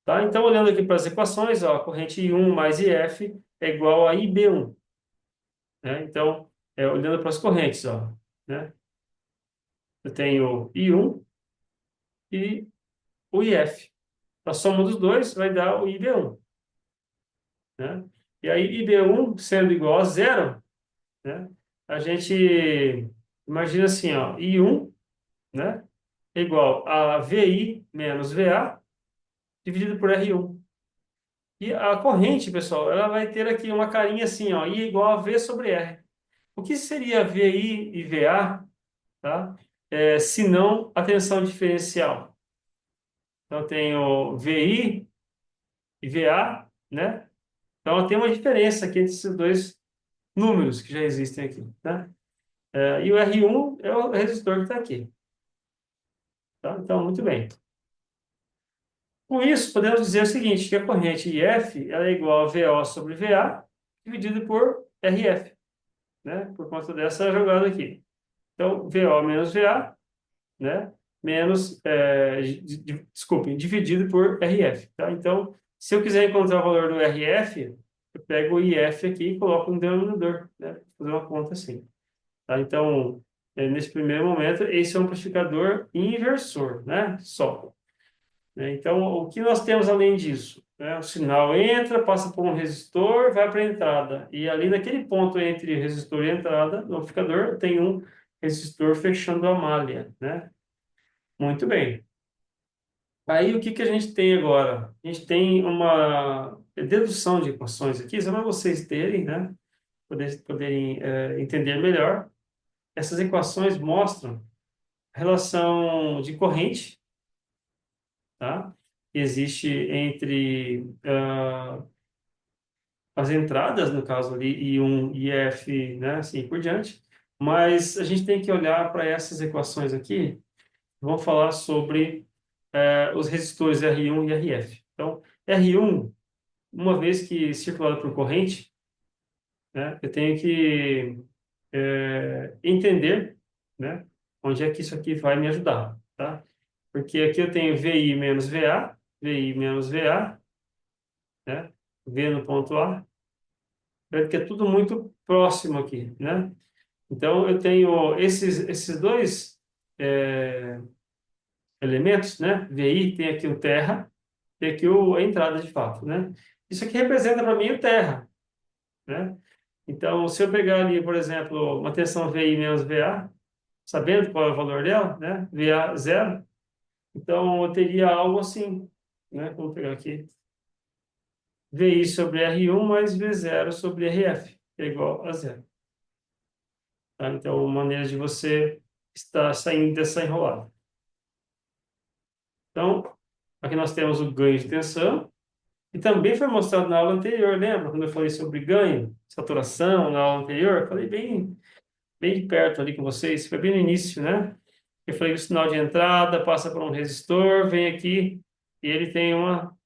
Speaker 1: tá? Então, olhando aqui para as equações, ó, a corrente I1 mais IF é igual a IB1, né? Então, olhando para as correntes, ó, né? Eu tenho I1 e o IF. A soma dos dois vai dar o IB1, né? E aí, IB1 sendo igual a zero, né? A gente imagina assim, ó, I1, né? É igual a VI menos VA dividido por R1. E a corrente, pessoal, ela vai ter aqui uma carinha assim, ó, I igual a V sobre R. O que seria VI e VA, tá? Se não a tensão diferencial. Então, eu tenho VI e VA, né? Então, tem uma diferença aqui entre esses dois números que já existem aqui, tá? E o R1 é o resistor que está aqui, tá? Então, muito bem. Com isso, podemos dizer o seguinte, que a corrente IF ela é igual a VO sobre VA dividido por RF, né? Por conta dessa jogada aqui. Então, VO menos VA, né? Menos, desculpem, dividido por RF, tá? Então, se eu quiser encontrar o valor do RF, eu pego o IF aqui e coloco no denominador, né? Vou fazer uma conta assim, tá? Então, nesse primeiro momento, esse é um amplificador inversor, né? Só. Né? Então, o que nós temos além disso? Né? O sinal entra, passa por um resistor, vai para a entrada. E ali naquele ponto entre resistor e entrada, no amplificador, tem um resistor fechando a malha, né? Muito bem. Aí, o que que a gente tem agora? A gente tem uma dedução de equações aqui, só para vocês terem, né? Poderem entender melhor. Essas equações mostram a relação de corrente, tá? Que existe entre as entradas, no caso ali, I1, IF, né, assim por diante. Mas a gente tem que olhar para essas equações aqui, vamos falar sobre os resistores R1 e RF. Então, R1, uma vez que circulado por corrente, né, eu tenho que entender, né, onde é que isso aqui vai me ajudar, tá? Porque aqui eu tenho VI menos VA, né, V no ponto A, porque é tudo muito próximo aqui, né? Então, eu tenho esses dois é, elementos, né? VI tem aqui o terra, tem aqui a entrada de fato, né? Isso aqui representa para mim o terra, né? Então, se eu pegar ali, por exemplo, uma tensão VI menos VA, sabendo qual é o valor dela, né? VA zero, então eu teria algo assim, né? Vamos pegar aqui. VI sobre R1 mais V zero sobre RF, que é igual a zero. Tá? Então, maneira de você estar saindo dessa enrolada. Então, aqui nós temos o ganho de tensão, e também foi mostrado na aula anterior, lembra? Quando eu falei sobre ganho, saturação, na aula anterior, eu falei bem de perto ali com vocês, foi bem no início, né? Eu falei que o sinal de entrada passa por um resistor, vem aqui, e ele tem uma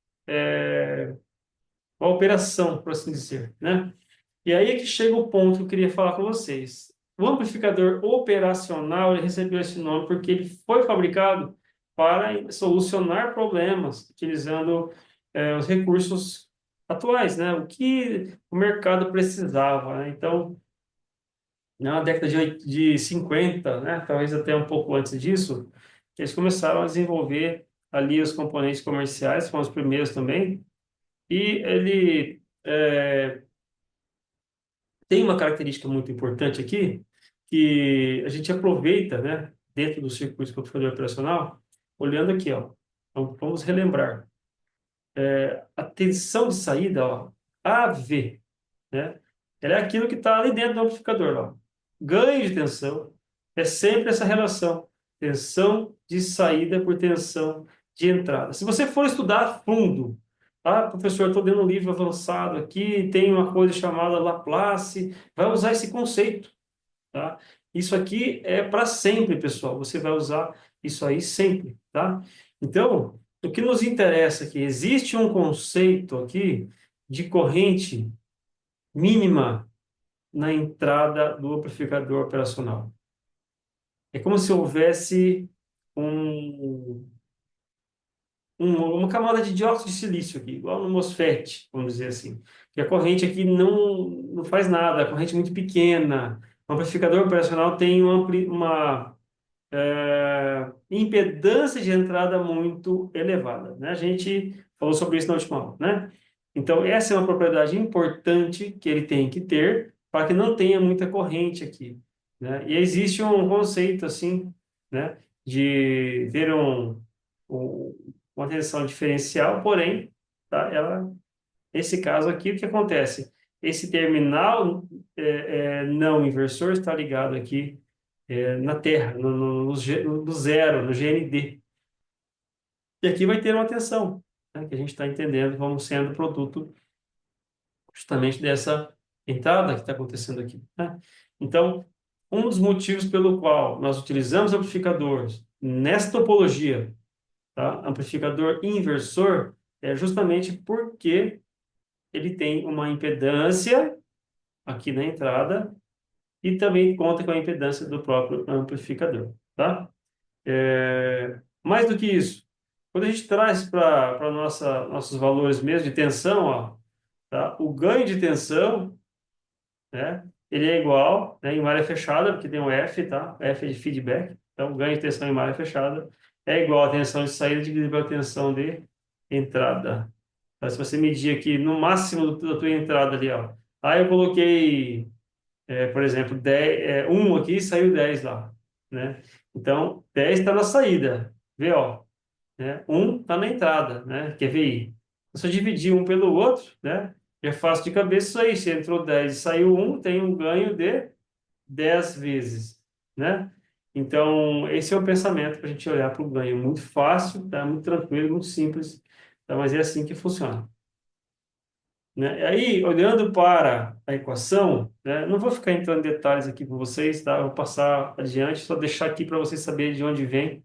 Speaker 1: operação, por assim dizer, né? E aí é que chega o ponto que eu queria falar com vocês. O amplificador operacional, ele recebeu esse nome porque ele foi fabricado para solucionar problemas, utilizando os recursos atuais, né? O que o mercado precisava, né? Então, na década de 50, né? Talvez até um pouco antes disso, eles começaram a desenvolver ali os componentes comerciais, foram os primeiros também, e ele tem uma característica muito importante aqui, que a gente aproveita, né, dentro do circuito de computador operacional, olhando aqui, ó. Então, vamos relembrar. A tensão de saída, ó, AV, né? Ela é aquilo que está ali dentro do amplificador, ó. Ganho de tensão é sempre essa relação. Tensão de saída por tensão de entrada. Se você for estudar a fundo, professor, estou lendo um livro avançado aqui, tem uma coisa chamada Laplace, vai usar esse conceito, tá? Isso aqui é para sempre, pessoal. Você vai usar isso aí sempre, tá? Então, o que nos interessa aqui, existe um conceito aqui de corrente mínima na entrada do amplificador operacional. É como se houvesse um, uma camada de dióxido de silício aqui, igual no MOSFET, vamos dizer assim. Que a corrente aqui não faz nada, a corrente é muito pequena. O amplificador operacional tem uma impedância de entrada muito elevada, né? A gente falou sobre isso na última aula, né? Então, essa é uma propriedade importante que ele tem que ter para que não tenha muita corrente aqui, né? E existe um conceito, assim, né, de ter uma tensão diferencial, porém, tá? Esse caso aqui, o que acontece? Esse terminal não inversor está ligado aqui na Terra, no zero, no GND. E aqui vai ter uma tensão, né, que a gente está entendendo como sendo produto justamente dessa entrada que está acontecendo aqui, né? Então, um dos motivos pelo qual nós utilizamos amplificadores nessa topologia, tá? Amplificador inversor, é justamente porque ele tem uma impedância aqui na entrada e também conta com a impedância do próprio amplificador, tá? Mais do que isso, quando a gente traz para nossos valores mesmo de tensão, ó, tá? O ganho de tensão, né? Ele é igual, né, em malha fechada, porque tem o F, tá? F é de feedback. Então, o ganho de tensão em malha fechada é igual a tensão de saída dividido pela tensão de entrada. Então, se você medir aqui no máximo da tua entrada ali, ó. Aí eu coloquei, por exemplo, 1 aqui e saiu 10 lá, né? Então, 10 está na saída, VO, né? 1 está na entrada, né? Que é VI. Se eu dividir um pelo outro, né? Já faço de cabeça isso aí. Se entrou 10 e saiu 1, tem um ganho de 10 vezes, né? Então, esse é o pensamento para a gente olhar para o ganho. Muito fácil, tá? Muito tranquilo, muito simples, tá? Mas é assim que funciona, né? E aí, olhando para a equação, né? Não vou ficar entrando em detalhes aqui com vocês, tá? Vou passar adiante, só deixar aqui para vocês saberem de onde vem,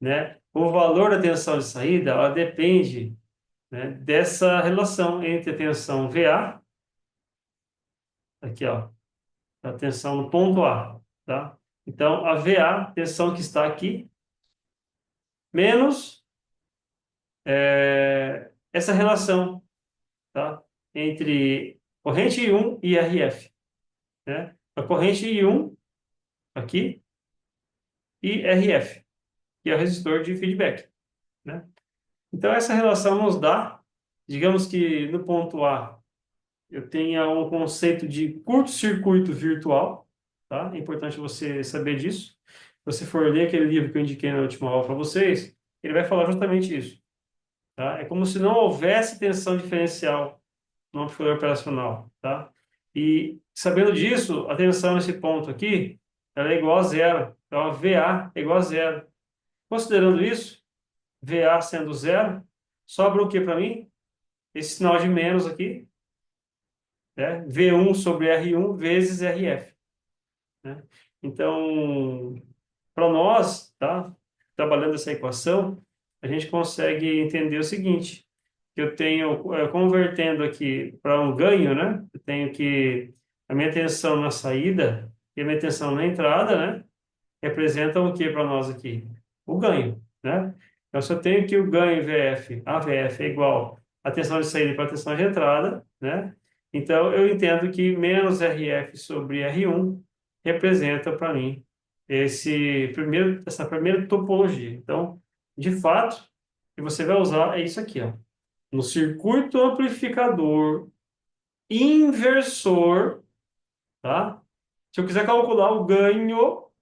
Speaker 1: né? O valor da tensão de saída, ela depende, né, dessa relação entre a tensão VA, aqui, ó, a tensão no ponto A, tá? Então, a VA, tensão que está aqui, menos essa relação, tá? Entre corrente I1 e RF, né? A corrente I1 aqui e RF, que é o resistor de feedback, né? Então, essa relação nos dá, digamos que no ponto A, eu tenha um conceito de curto-circuito virtual, tá? É importante você saber disso. Se você for ler aquele livro que eu indiquei na última aula para vocês, ele vai falar justamente isso, tá? É como se não houvesse tensão diferencial no amplificador operacional, tá? E sabendo disso, a tensão nesse ponto aqui, ela é igual a zero. Então, a VA é igual a zero. Considerando isso, VA sendo zero, sobra o que para mim? Esse sinal de menos aqui, né? V1 sobre R1 vezes RF, né? Então, para nós, tá? Trabalhando essa equação, a gente consegue entender o seguinte, que eu tenho, convertendo aqui para um ganho, né? Eu tenho que a minha tensão na saída e a minha tensão na entrada, né? Representam o que para nós aqui? O ganho, né? Então, se eu tenho que o ganho VF, a VF é igual a tensão de saída para a tensão de entrada, né? Então, eu entendo que menos RF sobre R1 representa para mim essa primeira topologia. Então, de fato, o que você vai usar é isso aqui, ó. No circuito amplificador inversor, tá? Se eu quiser calcular o ganho,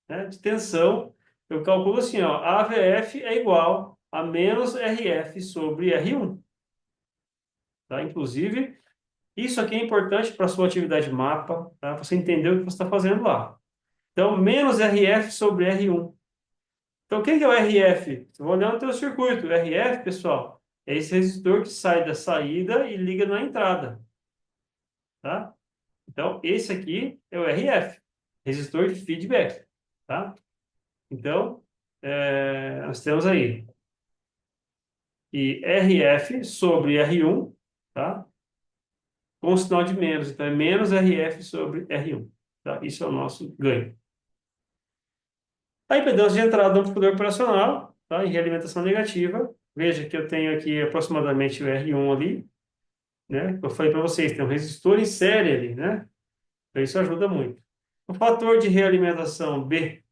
Speaker 1: né, de tensão, eu calculo assim, ó, AVF é igual a menos RF sobre R1, tá? Inclusive, isso aqui é importante para a sua atividade mapa, tá? Para você entender o que você está fazendo lá. Então, menos RF sobre R1. Então, quem que é o RF? Eu vou olhar no teu circuito. O RF, pessoal, é esse resistor que sai da saída e liga na entrada, tá? Então, esse aqui é o RF, resistor de feedback, tá? Então, nós temos aí e RF sobre R1, tá? Com sinal de menos. Então, é menos RF sobre R1, tá? Isso é o nosso ganho. A impedância de entrada do amplificador operacional, tá? Em realimentação negativa. Veja que eu tenho aqui aproximadamente o R1 ali, né? Eu falei para vocês, tem um resistor em série ali, né? Então, isso ajuda muito. O fator de realimentação B,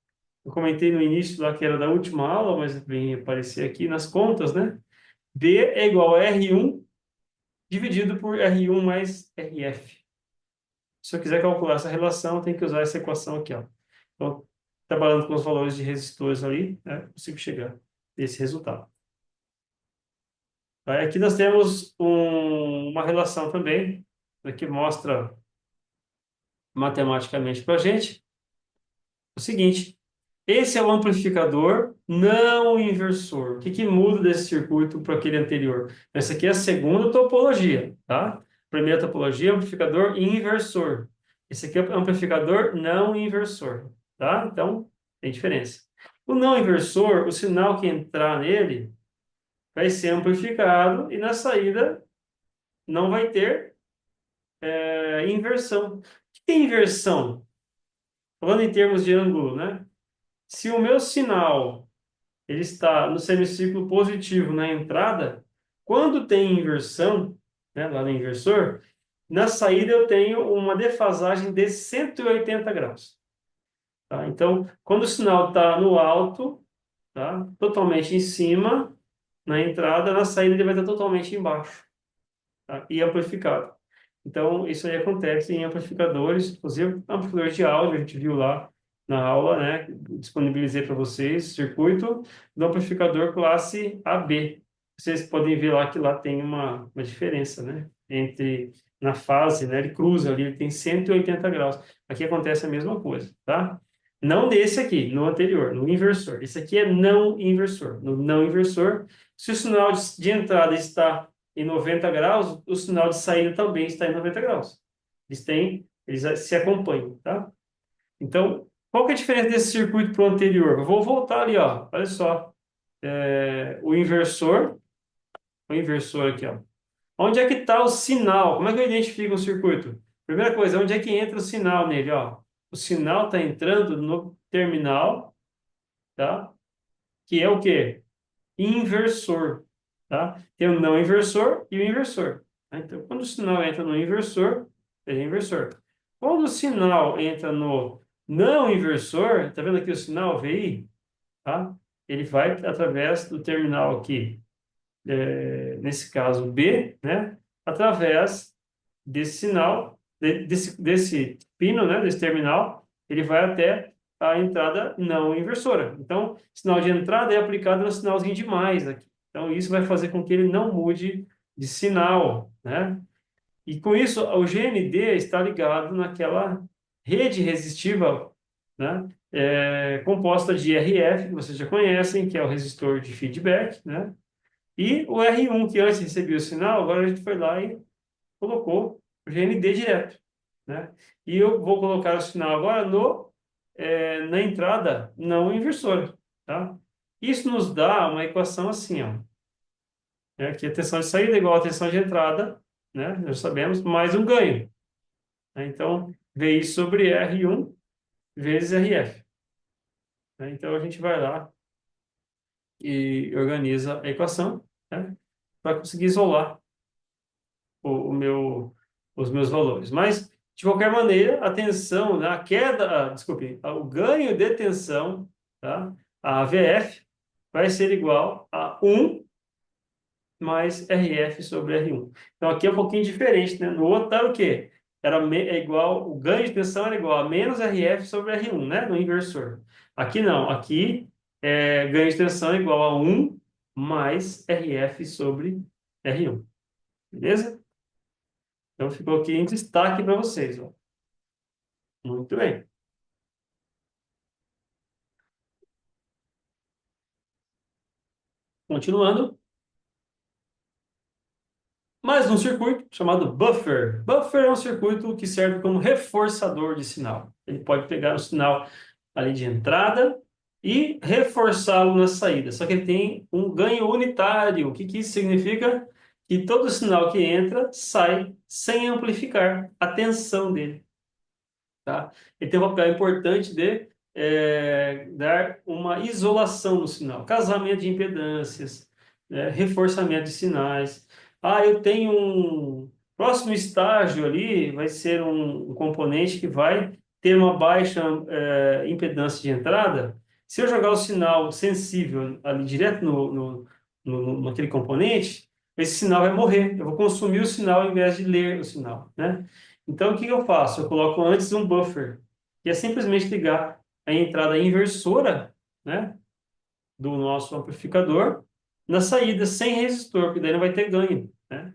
Speaker 1: eu comentei no início lá que era da última aula, mas vem aparecer aqui nas contas, né? B é igual a R1 dividido por R1 mais RF. Se eu quiser calcular essa relação, tem que usar essa equação aqui, ó. Então, trabalhando com os valores de resistores ali, né, consigo chegar a esse resultado. Aí aqui nós temos uma relação também, né, que mostra matematicamente para a gente o seguinte: esse é o amplificador não inversor. O que que muda desse circuito para aquele anterior? Essa aqui é a segunda topologia, tá? Primeira topologia, amplificador inversor. Esse aqui é o amplificador não inversor, tá? Então, tem diferença. O não inversor, o sinal que entrar nele vai ser amplificado e na saída não vai ter inversão. O que é inversão? Falando em termos de ângulo, né? Se o meu sinal ele está no semicírculo positivo na entrada, quando tem inversão, né, lá no inversor, na saída eu tenho uma defasagem de 180 graus. Tá? Então, quando o sinal está no alto, tá, totalmente em cima, na entrada, na saída ele vai estar totalmente embaixo, tá, e amplificado. Então, isso aí acontece em amplificadores, inclusive amplificadores de áudio, a gente viu lá na aula, né? Disponibilizei para vocês o circuito do amplificador classe AB. Vocês podem ver lá que lá tem uma diferença, né? Entre na fase, né? Ele cruza ali, ele tem 180 graus. Aqui acontece a mesma coisa, tá? Não desse aqui, no anterior, no inversor. Esse aqui é não inversor. No não inversor, se o sinal de entrada está em 90 graus, o sinal de saída também está em 90 graus. Eles se acompanham, tá? Então, qual que é a diferença desse circuito para o anterior? Eu vou voltar ali, ó. Olha só. O inversor aqui, ó. Onde é que está o sinal? Como é que eu identifico o circuito? Primeira coisa, onde é que entra o sinal nele, ó? O sinal está entrando no terminal, tá? Que é o quê? Inversor, tá? Tem o não inversor e o inversor, tá? Então, quando o sinal entra no inversor, ele é inversor. Quando o sinal entra no não inversor, tá vendo aqui o sinal VI, tá? Ele vai através do terminal aqui, nesse caso B, né? Através desse sinal, desse pino, né? Desse terminal, ele vai até a entrada não inversora. Então, sinal de entrada é aplicado no sinalzinho de mais aqui. Então, isso vai fazer com que ele não mude de sinal, né? E com isso, o GND está ligado naquela rede resistiva, né? Composta de RF, que vocês já conhecem, que é o resistor de feedback, né? E o R1, que antes recebia o sinal, agora a gente foi lá e colocou o GND direto, né? E eu vou colocar o sinal agora na entrada não inversora, tá? Isso nos dá uma equação assim, ó, que a tensão de saída é igual à tensão de entrada, né? Nós sabemos, mais um ganho, né? Então, VI sobre R1 vezes RF, né? Então, a gente vai lá e organiza a equação, né? Para conseguir isolar os meus valores. Mas, de qualquer maneira, a tensão, né, a queda, desculpe, o ganho de tensão, tá? A AVF vai ser igual a 1 mais RF sobre R1. Então, aqui é um pouquinho diferente, né? No outro era o quê? É igual, o ganho de tensão era igual a menos RF sobre R1, né? No inversor. Aqui não, aqui ganho de tensão é igual a 1 mais RF sobre R1. Beleza? Então ficou aqui em destaque para vocês, ó. Muito bem. Continuando. mais um circuito chamado buffer. Buffer é um circuito que serve como reforçador de sinal. Ele pode pegar o sinal ali de entrada e reforçá-lo na saída. Só que ele tem um ganho unitário. O que que isso significa? Que todo sinal que entra sai sem amplificar a tensão dele, tá? Ele tem um papel importante de dar uma isolação no sinal, casamento de impedâncias, reforçamento de sinais. Ah, eu tenho um próximo estágio ali, vai ser um componente que vai ter uma baixa impedância de entrada. Se eu jogar o sinal sensível ali direto naquele componente, esse sinal vai morrer. Eu vou consumir o sinal ao invés de ler o sinal, né? Então, o que eu faço? Eu coloco antes um buffer, que é simplesmente ligar a entrada inversora, né, do nosso amplificador na saída sem resistor, porque daí não vai ter ganho, né?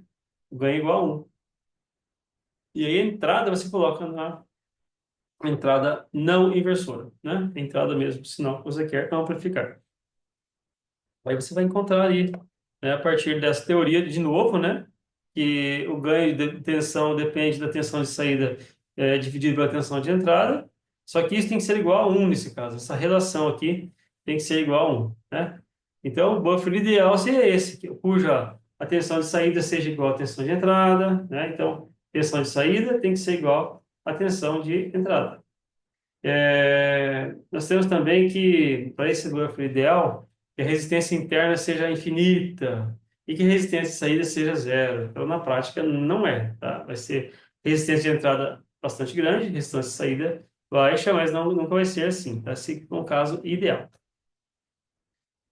Speaker 1: O ganho é igual a 1. E aí a entrada você coloca na entrada não inversora, né? A entrada mesmo, o sinal que você quer amplificar. Aí você vai encontrar ali, né, a partir dessa teoria, de novo, né, que o ganho de tensão depende da tensão de saída dividido pela tensão de entrada, só que isso tem que ser igual a 1 nesse caso. Essa relação aqui tem que ser igual a 1, né? Então, o buffer ideal seria esse, cuja a tensão de saída seja igual à tensão de entrada, né? Então, tensão de saída tem que ser igual à tensão de entrada. Nós temos também que, para esse buffer ideal, que a resistência interna seja infinita e que a resistência de saída seja zero. Então, na prática, não é, tá? Vai ser resistência de entrada bastante grande, resistência de saída baixa, mas não, nunca vai ser assim, tá? Esse é um caso ideal.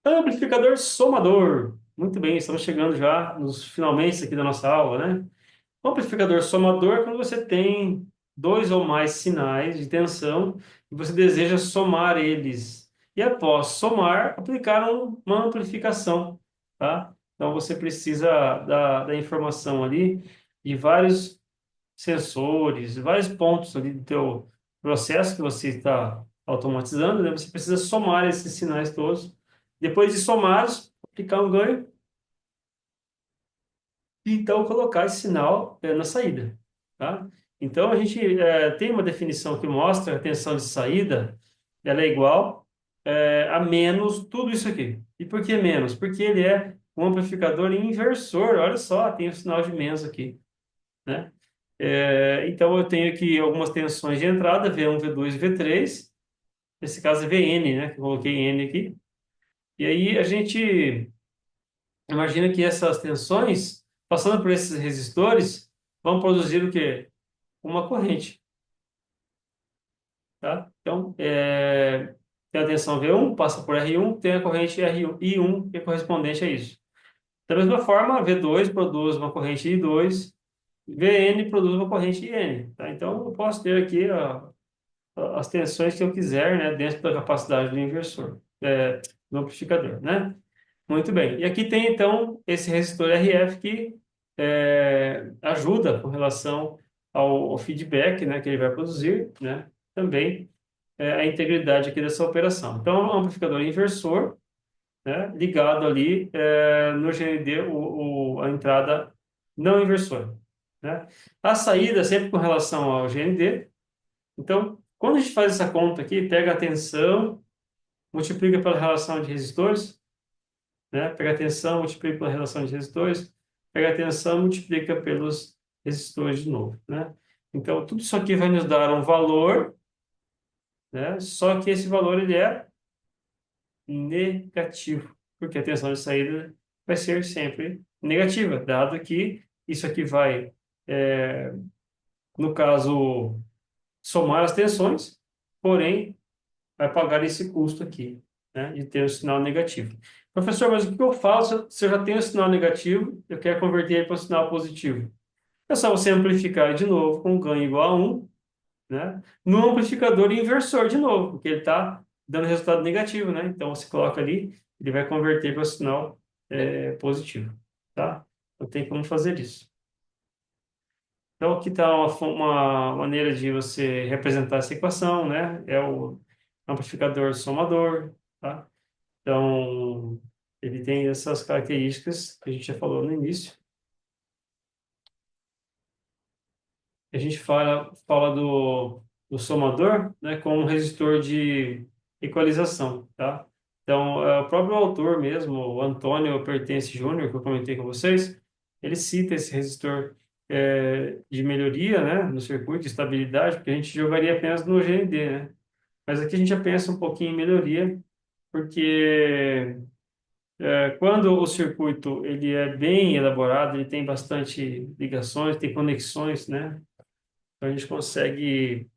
Speaker 1: Amplificador somador. Muito bem, estamos chegando já nos finalmente aqui da nossa aula, né? O amplificador somador é quando você tem dois ou mais sinais de tensão e você deseja somar eles. E após somar, aplicar uma amplificação, tá? Então você precisa da informação ali de vários sensores, vários pontos ali do teu processo que você está automatizando, né? Você precisa somar esses sinais todos. Depois de somados, aplicar um ganho e então colocar esse sinal na saída, tá? Então a gente tem uma definição que mostra a tensão de saída, ela é igual a menos tudo isso aqui. E por que menos? Porque ele é um amplificador inversor. Olha só, tem o sinal de menos aqui, né? Então eu tenho aqui algumas tensões de entrada, V1, V2 e V3. Nesse caso é VN, né? Que eu coloquei N aqui. E aí a gente imagina que essas tensões, passando por esses resistores, vão produzir o quê? Uma corrente, tá? Então, tem a tensão V1, passa por R1, tem a corrente R1, I1, que é correspondente a isso. Da mesma forma, V2 produz uma corrente I2, Vn produz uma corrente In, tá? Então, eu posso ter aqui as tensões que eu quiser, né, dentro da capacidade do inversor, do amplificador, né? Muito bem. E aqui tem, então, esse resistor RF que ajuda com relação ao feedback, né, que ele vai produzir, né? Também a integridade aqui dessa operação. Então, é um amplificador inversor, né, ligado ali no GND, a entrada não inversora, né? A saída sempre com relação ao GND. Então, quando a gente faz essa conta aqui, pega a tensão, multiplica pela relação de resistores, né? Pega a tensão, multiplica pela relação de resistores, pega a tensão, multiplica pelos resistores de novo, né? Então, tudo isso aqui vai nos dar um valor, né? Só que esse valor ele é negativo, porque a tensão de saída vai ser sempre negativa, dado que isso aqui vai, no caso, somar as tensões, porém, vai pagar esse custo aqui, né, de ter um sinal negativo. Professor, mas o que eu faço se eu já tenho um sinal negativo, eu quero converter ele para um sinal positivo? É só você amplificar de novo com um ganho igual a 1, né, no amplificador inversor de novo, porque ele está dando resultado negativo, né? Então você coloca ali, ele vai converter para o sinal positivo, tá? Então tem como fazer isso. Então aqui está uma maneira de você representar essa equação, né? É o amplificador somador, tá? Então ele tem essas características que a gente já falou no início. a gente fala do somador, né, como um resistor de equalização, tá? Então, o próprio autor mesmo, o Antônio Pertence Júnior, que eu comentei com vocês, ele cita esse resistor de melhoria, né, no circuito, de estabilidade, porque a gente jogaria apenas no GND, né? Mas aqui a gente já pensa um pouquinho em melhoria, porque quando o circuito ele é bem elaborado, ele tem bastante ligações, tem conexões, né? Então a gente consegue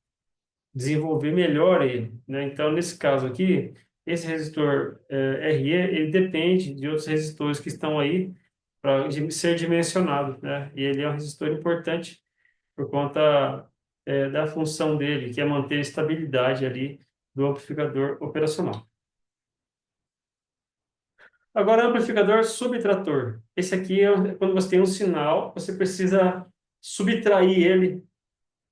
Speaker 1: desenvolver melhor ele, né? Então, nesse caso aqui, esse resistor RE, ele depende de outros resistores que estão aí para ser dimensionado, né? E ele é um resistor importante por conta da função dele, que é manter a estabilidade ali do amplificador operacional. Agora, amplificador subtrator. Esse aqui é quando você tem um sinal, você precisa subtrair ele,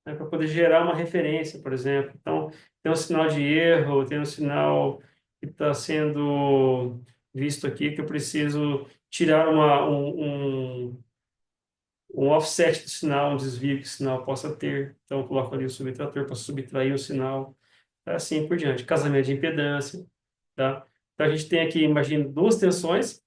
Speaker 1: né, para poder gerar uma referência, por exemplo. Então, tem um sinal de erro, tem um sinal que está sendo visto aqui que eu preciso tirar um offset do sinal, um desvio que o sinal possa ter. Então, eu coloco ali o subtrator para subtrair o sinal, assim por diante. Casamento de impedância, tá? Então, a gente tem aqui, imagina, duas tensões,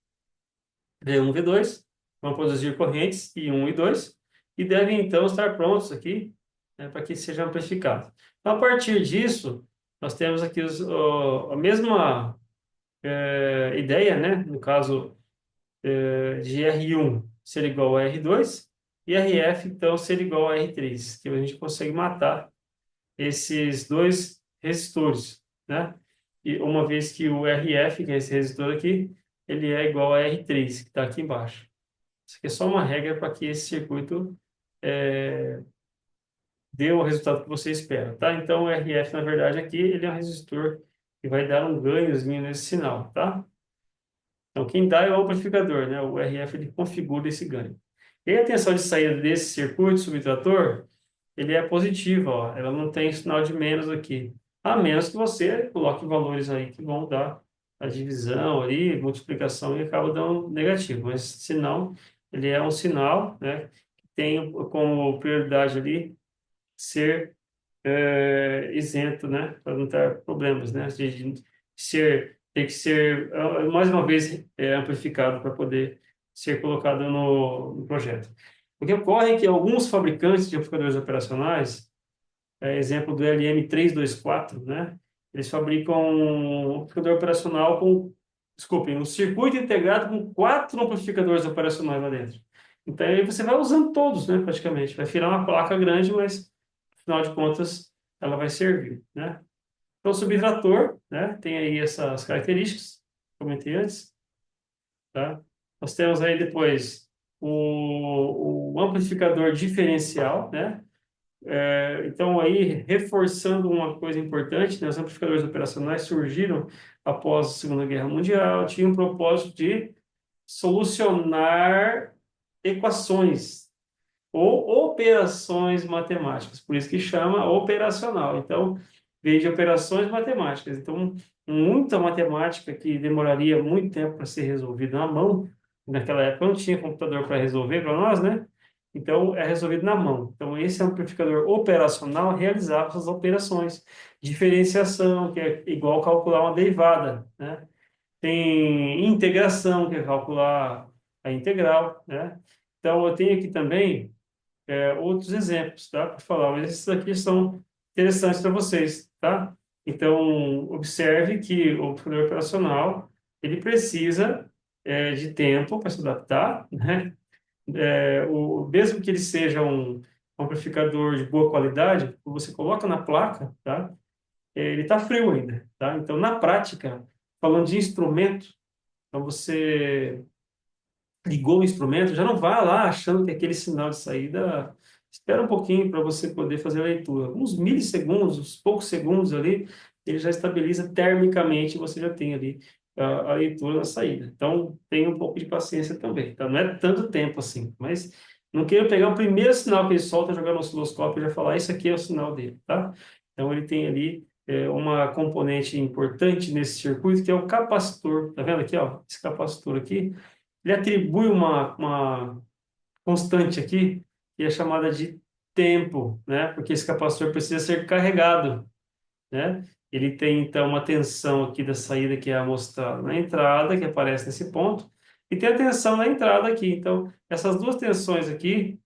Speaker 1: V1 e V2, vão produzir correntes I1 e 2, e devem então estar prontos aqui, né, para que seja amplificado. Então, a partir disso, nós temos aqui a mesma ideia, né? No caso de R1 ser igual a R2, e RF então ser igual a R3, que a gente consegue matar esses dois resistores, né? E uma vez que o RF, que é esse resistor aqui, ele é igual a R3, que está aqui embaixo. Isso aqui é só uma regra para que esse circuito dê o resultado que você espera, tá? Então, o RF, na verdade, aqui, ele é um resistor que vai dar um ganhozinho nesse sinal, tá? Então, quem dá é o amplificador, né? O RF, ele configura esse ganho. E a tensão de saída desse circuito subtrator, ele é positiva, ó. Ela não tem sinal de menos aqui. A menos que você coloque valores aí que vão dar a divisão ali, multiplicação e acaba dando negativo. Mas, se não, ele é um sinal, né? Que tem como prioridade ali ser isento, né, para não ter problemas, né, de ter que ser mais uma vez amplificado para poder ser colocado no projeto. O que ocorre é que alguns fabricantes de amplificadores operacionais, exemplo do LM324, né, eles fabricam um amplificador operacional desculpem, um circuito integrado com quatro amplificadores operacionais lá dentro. Então aí você vai usando todos, né, praticamente. Vai virar uma placa grande, mas afinal de contas, ela vai servir, né? Então, o subtrator, né, tem aí essas características, que eu comentei antes, tá? Nós temos aí depois o amplificador diferencial, né? Então, aí, reforçando uma coisa importante, né, os amplificadores operacionais surgiram após a Segunda Guerra Mundial, tinham o propósito de solucionar equações ou operações matemáticas, por isso que chama operacional. Então, veio de operações matemáticas. Então, muita matemática que demoraria muito tempo para ser resolvida na mão, naquela época não tinha computador para resolver para nós, né? Então, é resolvido na mão. Então, esse amplificador operacional realizava essas operações. Diferenciação, que é igual calcular uma derivada, né? Tem integração, que é calcular a integral, né? Então, eu tenho aqui também outros exemplos, tá? Para falar, mas esses aqui são interessantes para vocês, tá? Então, observe que o computador operacional, ele precisa de tempo para se adaptar, né? Mesmo que ele seja um amplificador de boa qualidade, você coloca na placa, tá? Ele está frio ainda, tá? Então, na prática, falando de instrumento, então você ligou o instrumento, já não vá lá achando que aquele sinal de saída. Espera um pouquinho para você poder fazer a leitura. Uns milissegundos, uns poucos segundos ali, ele já estabiliza termicamente, você já tem ali a leitura na saída. Então, tenha um pouco de paciência também. Tá? Não é tanto tempo assim, mas não queira pegar o primeiro sinal que ele solta, jogar no osciloscópio e já falar, isso aqui é o sinal dele, tá? Então, ele tem ali uma componente importante nesse circuito, que é o capacitor. Tá vendo aqui, ó? Esse capacitor aqui, ele atribui uma constante aqui, que é chamada de tempo, né? Porque esse capacitor precisa ser carregado, né? Ele tem, então, uma tensão aqui da saída que é amostrada na entrada, que aparece nesse ponto, e tem a tensão na entrada aqui. Então, essas duas tensões aqui,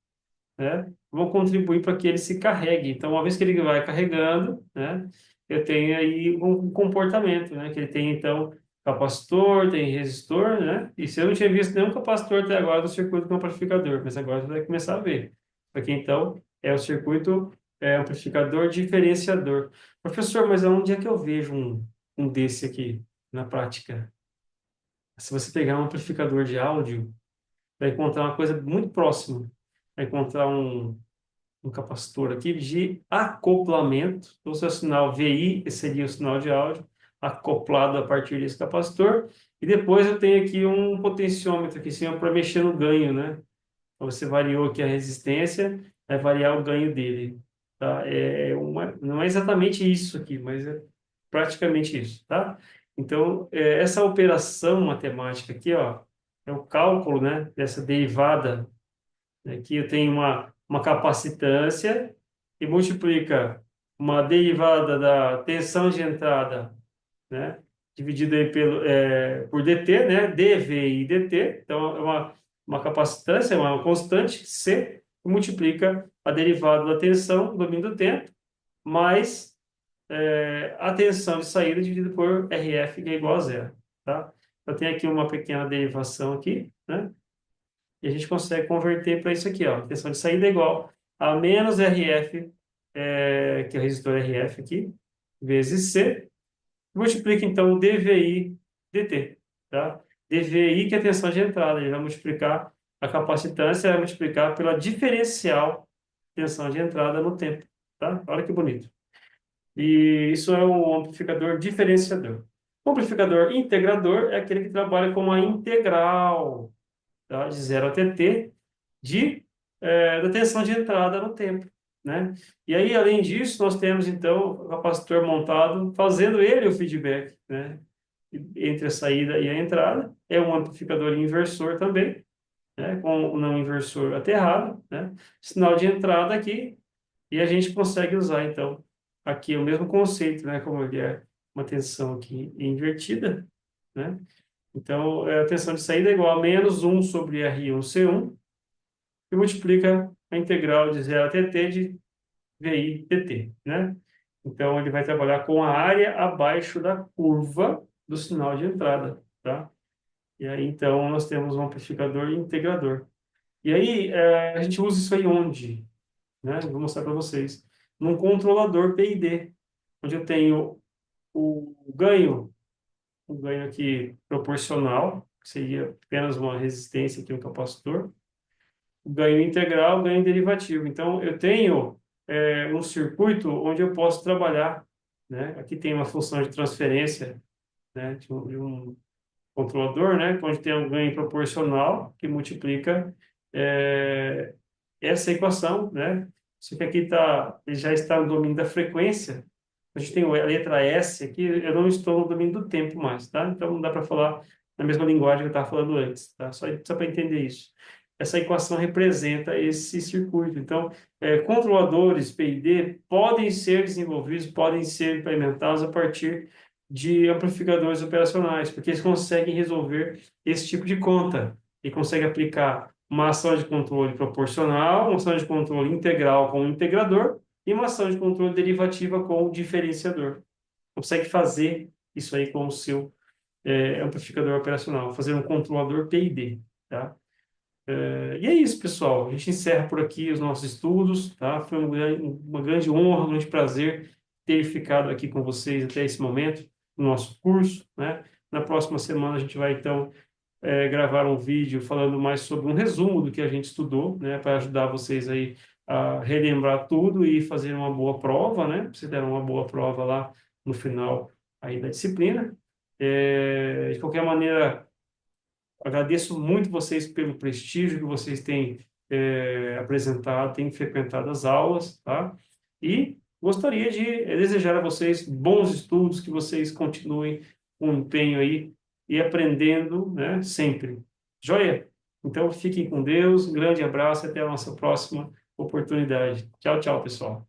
Speaker 1: né, vão contribuir para que ele se carregue. Então, uma vez que ele vai carregando, né, eu tenho aí um comportamento, né, que ele tem, então, capacitor, tem resistor, né, e se eu não tinha visto nenhum capacitor até agora no circuito com amplificador, mas agora você vai começar a ver. Aqui, então, é o circuito amplificador diferenciador. Professor, mas aonde é que eu vejo um desse aqui na prática? Se você pegar um amplificador de áudio, vai encontrar uma coisa muito próxima. Vai encontrar um capacitor aqui de acoplamento. Então, se é o sinal VI, esse seria o sinal de áudio, acoplado a partir desse capacitor. E depois eu tenho aqui um potenciômetro aqui em cima para mexer no ganho, né? Então, você variou aqui a resistência, vai variar o ganho dele. Tá? Não é exatamente isso aqui, mas é praticamente isso, tá? Então, essa operação matemática aqui, ó, é o cálculo, né, dessa derivada. Aqui eu tenho uma capacitância que multiplica uma derivada da tensão de entrada, né? Dividido aí por dt, né? dV dt. Então, é uma capacitância, é uma constante C, que multiplica a derivada da tensão, domínio do tempo, mais a tensão de saída dividido por RF, que é igual a zero, tá? Eu tenho aqui uma pequena derivação aqui, né? E a gente consegue converter para isso aqui, ó. A tensão de saída é igual a menos RF, que é o resistor RF aqui, vezes C. Multiplica, então, o dVi dt, tá? dVi, que é a tensão de entrada, ele vai multiplicar a capacitância, vai multiplicar pela diferencial tensão de entrada no tempo, tá? Olha que bonito. E isso é um amplificador diferenciador. O amplificador integrador é aquele que trabalha com uma integral, tá? De 0 até t, da tensão de entrada no tempo, né? E aí, além disso, nós temos, então, o capacitor montado, fazendo ele o feedback, né? Entre a saída e a entrada. É um amplificador inversor também, né? Com o não inversor aterrado, né? Sinal de entrada aqui, e a gente consegue usar, então, aqui o mesmo conceito, né? Como ele é uma tensão aqui invertida, né? Então, a tensão de saída é igual a menos um sobre R1C1, e multiplica a integral de 0 até t de VI dt, né? Então, ele vai trabalhar com a área abaixo da curva do sinal de entrada, tá? E aí, então, nós temos um amplificador integrador. E aí, a gente usa isso aí onde? Né? Eu vou mostrar para vocês. Num controlador PID, onde eu tenho o ganho aqui proporcional, que seria apenas uma resistência aqui, um capacitor, ganho integral, ganho derivativo. Então, eu tenho um circuito onde eu posso trabalhar, né? Aqui tem uma função de transferência, né? De um controlador, né? Onde tem um ganho proporcional que multiplica essa equação, né? Só que aqui ele já está no domínio da frequência. A gente tem a letra S aqui, eu não estou no domínio do tempo mais, tá? Então não dá para falar na mesma linguagem que eu estava falando antes, tá? Só para entender isso. Essa equação representa esse circuito. Então, controladores PID podem ser desenvolvidos, podem ser implementados a partir de amplificadores operacionais, porque eles conseguem resolver esse tipo de conta e conseguem aplicar uma ação de controle proporcional, uma ação de controle integral com o integrador e uma ação de controle derivativa com o diferenciador. Consegue fazer isso aí com o seu amplificador operacional, fazer um controlador PID, tá? E é isso, pessoal. A gente encerra por aqui os nossos estudos, tá? Foi uma grande honra, um grande prazer ter ficado aqui com vocês até esse momento no nosso curso, né? Na próxima semana a gente vai, então, gravar um vídeo falando mais sobre um resumo do que a gente estudou, né, para ajudar vocês aí a relembrar tudo e fazer uma boa prova, né? Vocês deram uma boa prova lá no final aí da disciplina. De qualquer maneira, agradeço muito vocês pelo prestígio que vocês têm apresentado, têm frequentado as aulas, tá? E gostaria de desejar a vocês bons estudos, que vocês continuem com empenho aí e aprendendo, né, sempre. Joia? Então, fiquem com Deus, um grande abraço e até a nossa próxima oportunidade. Tchau, tchau, pessoal.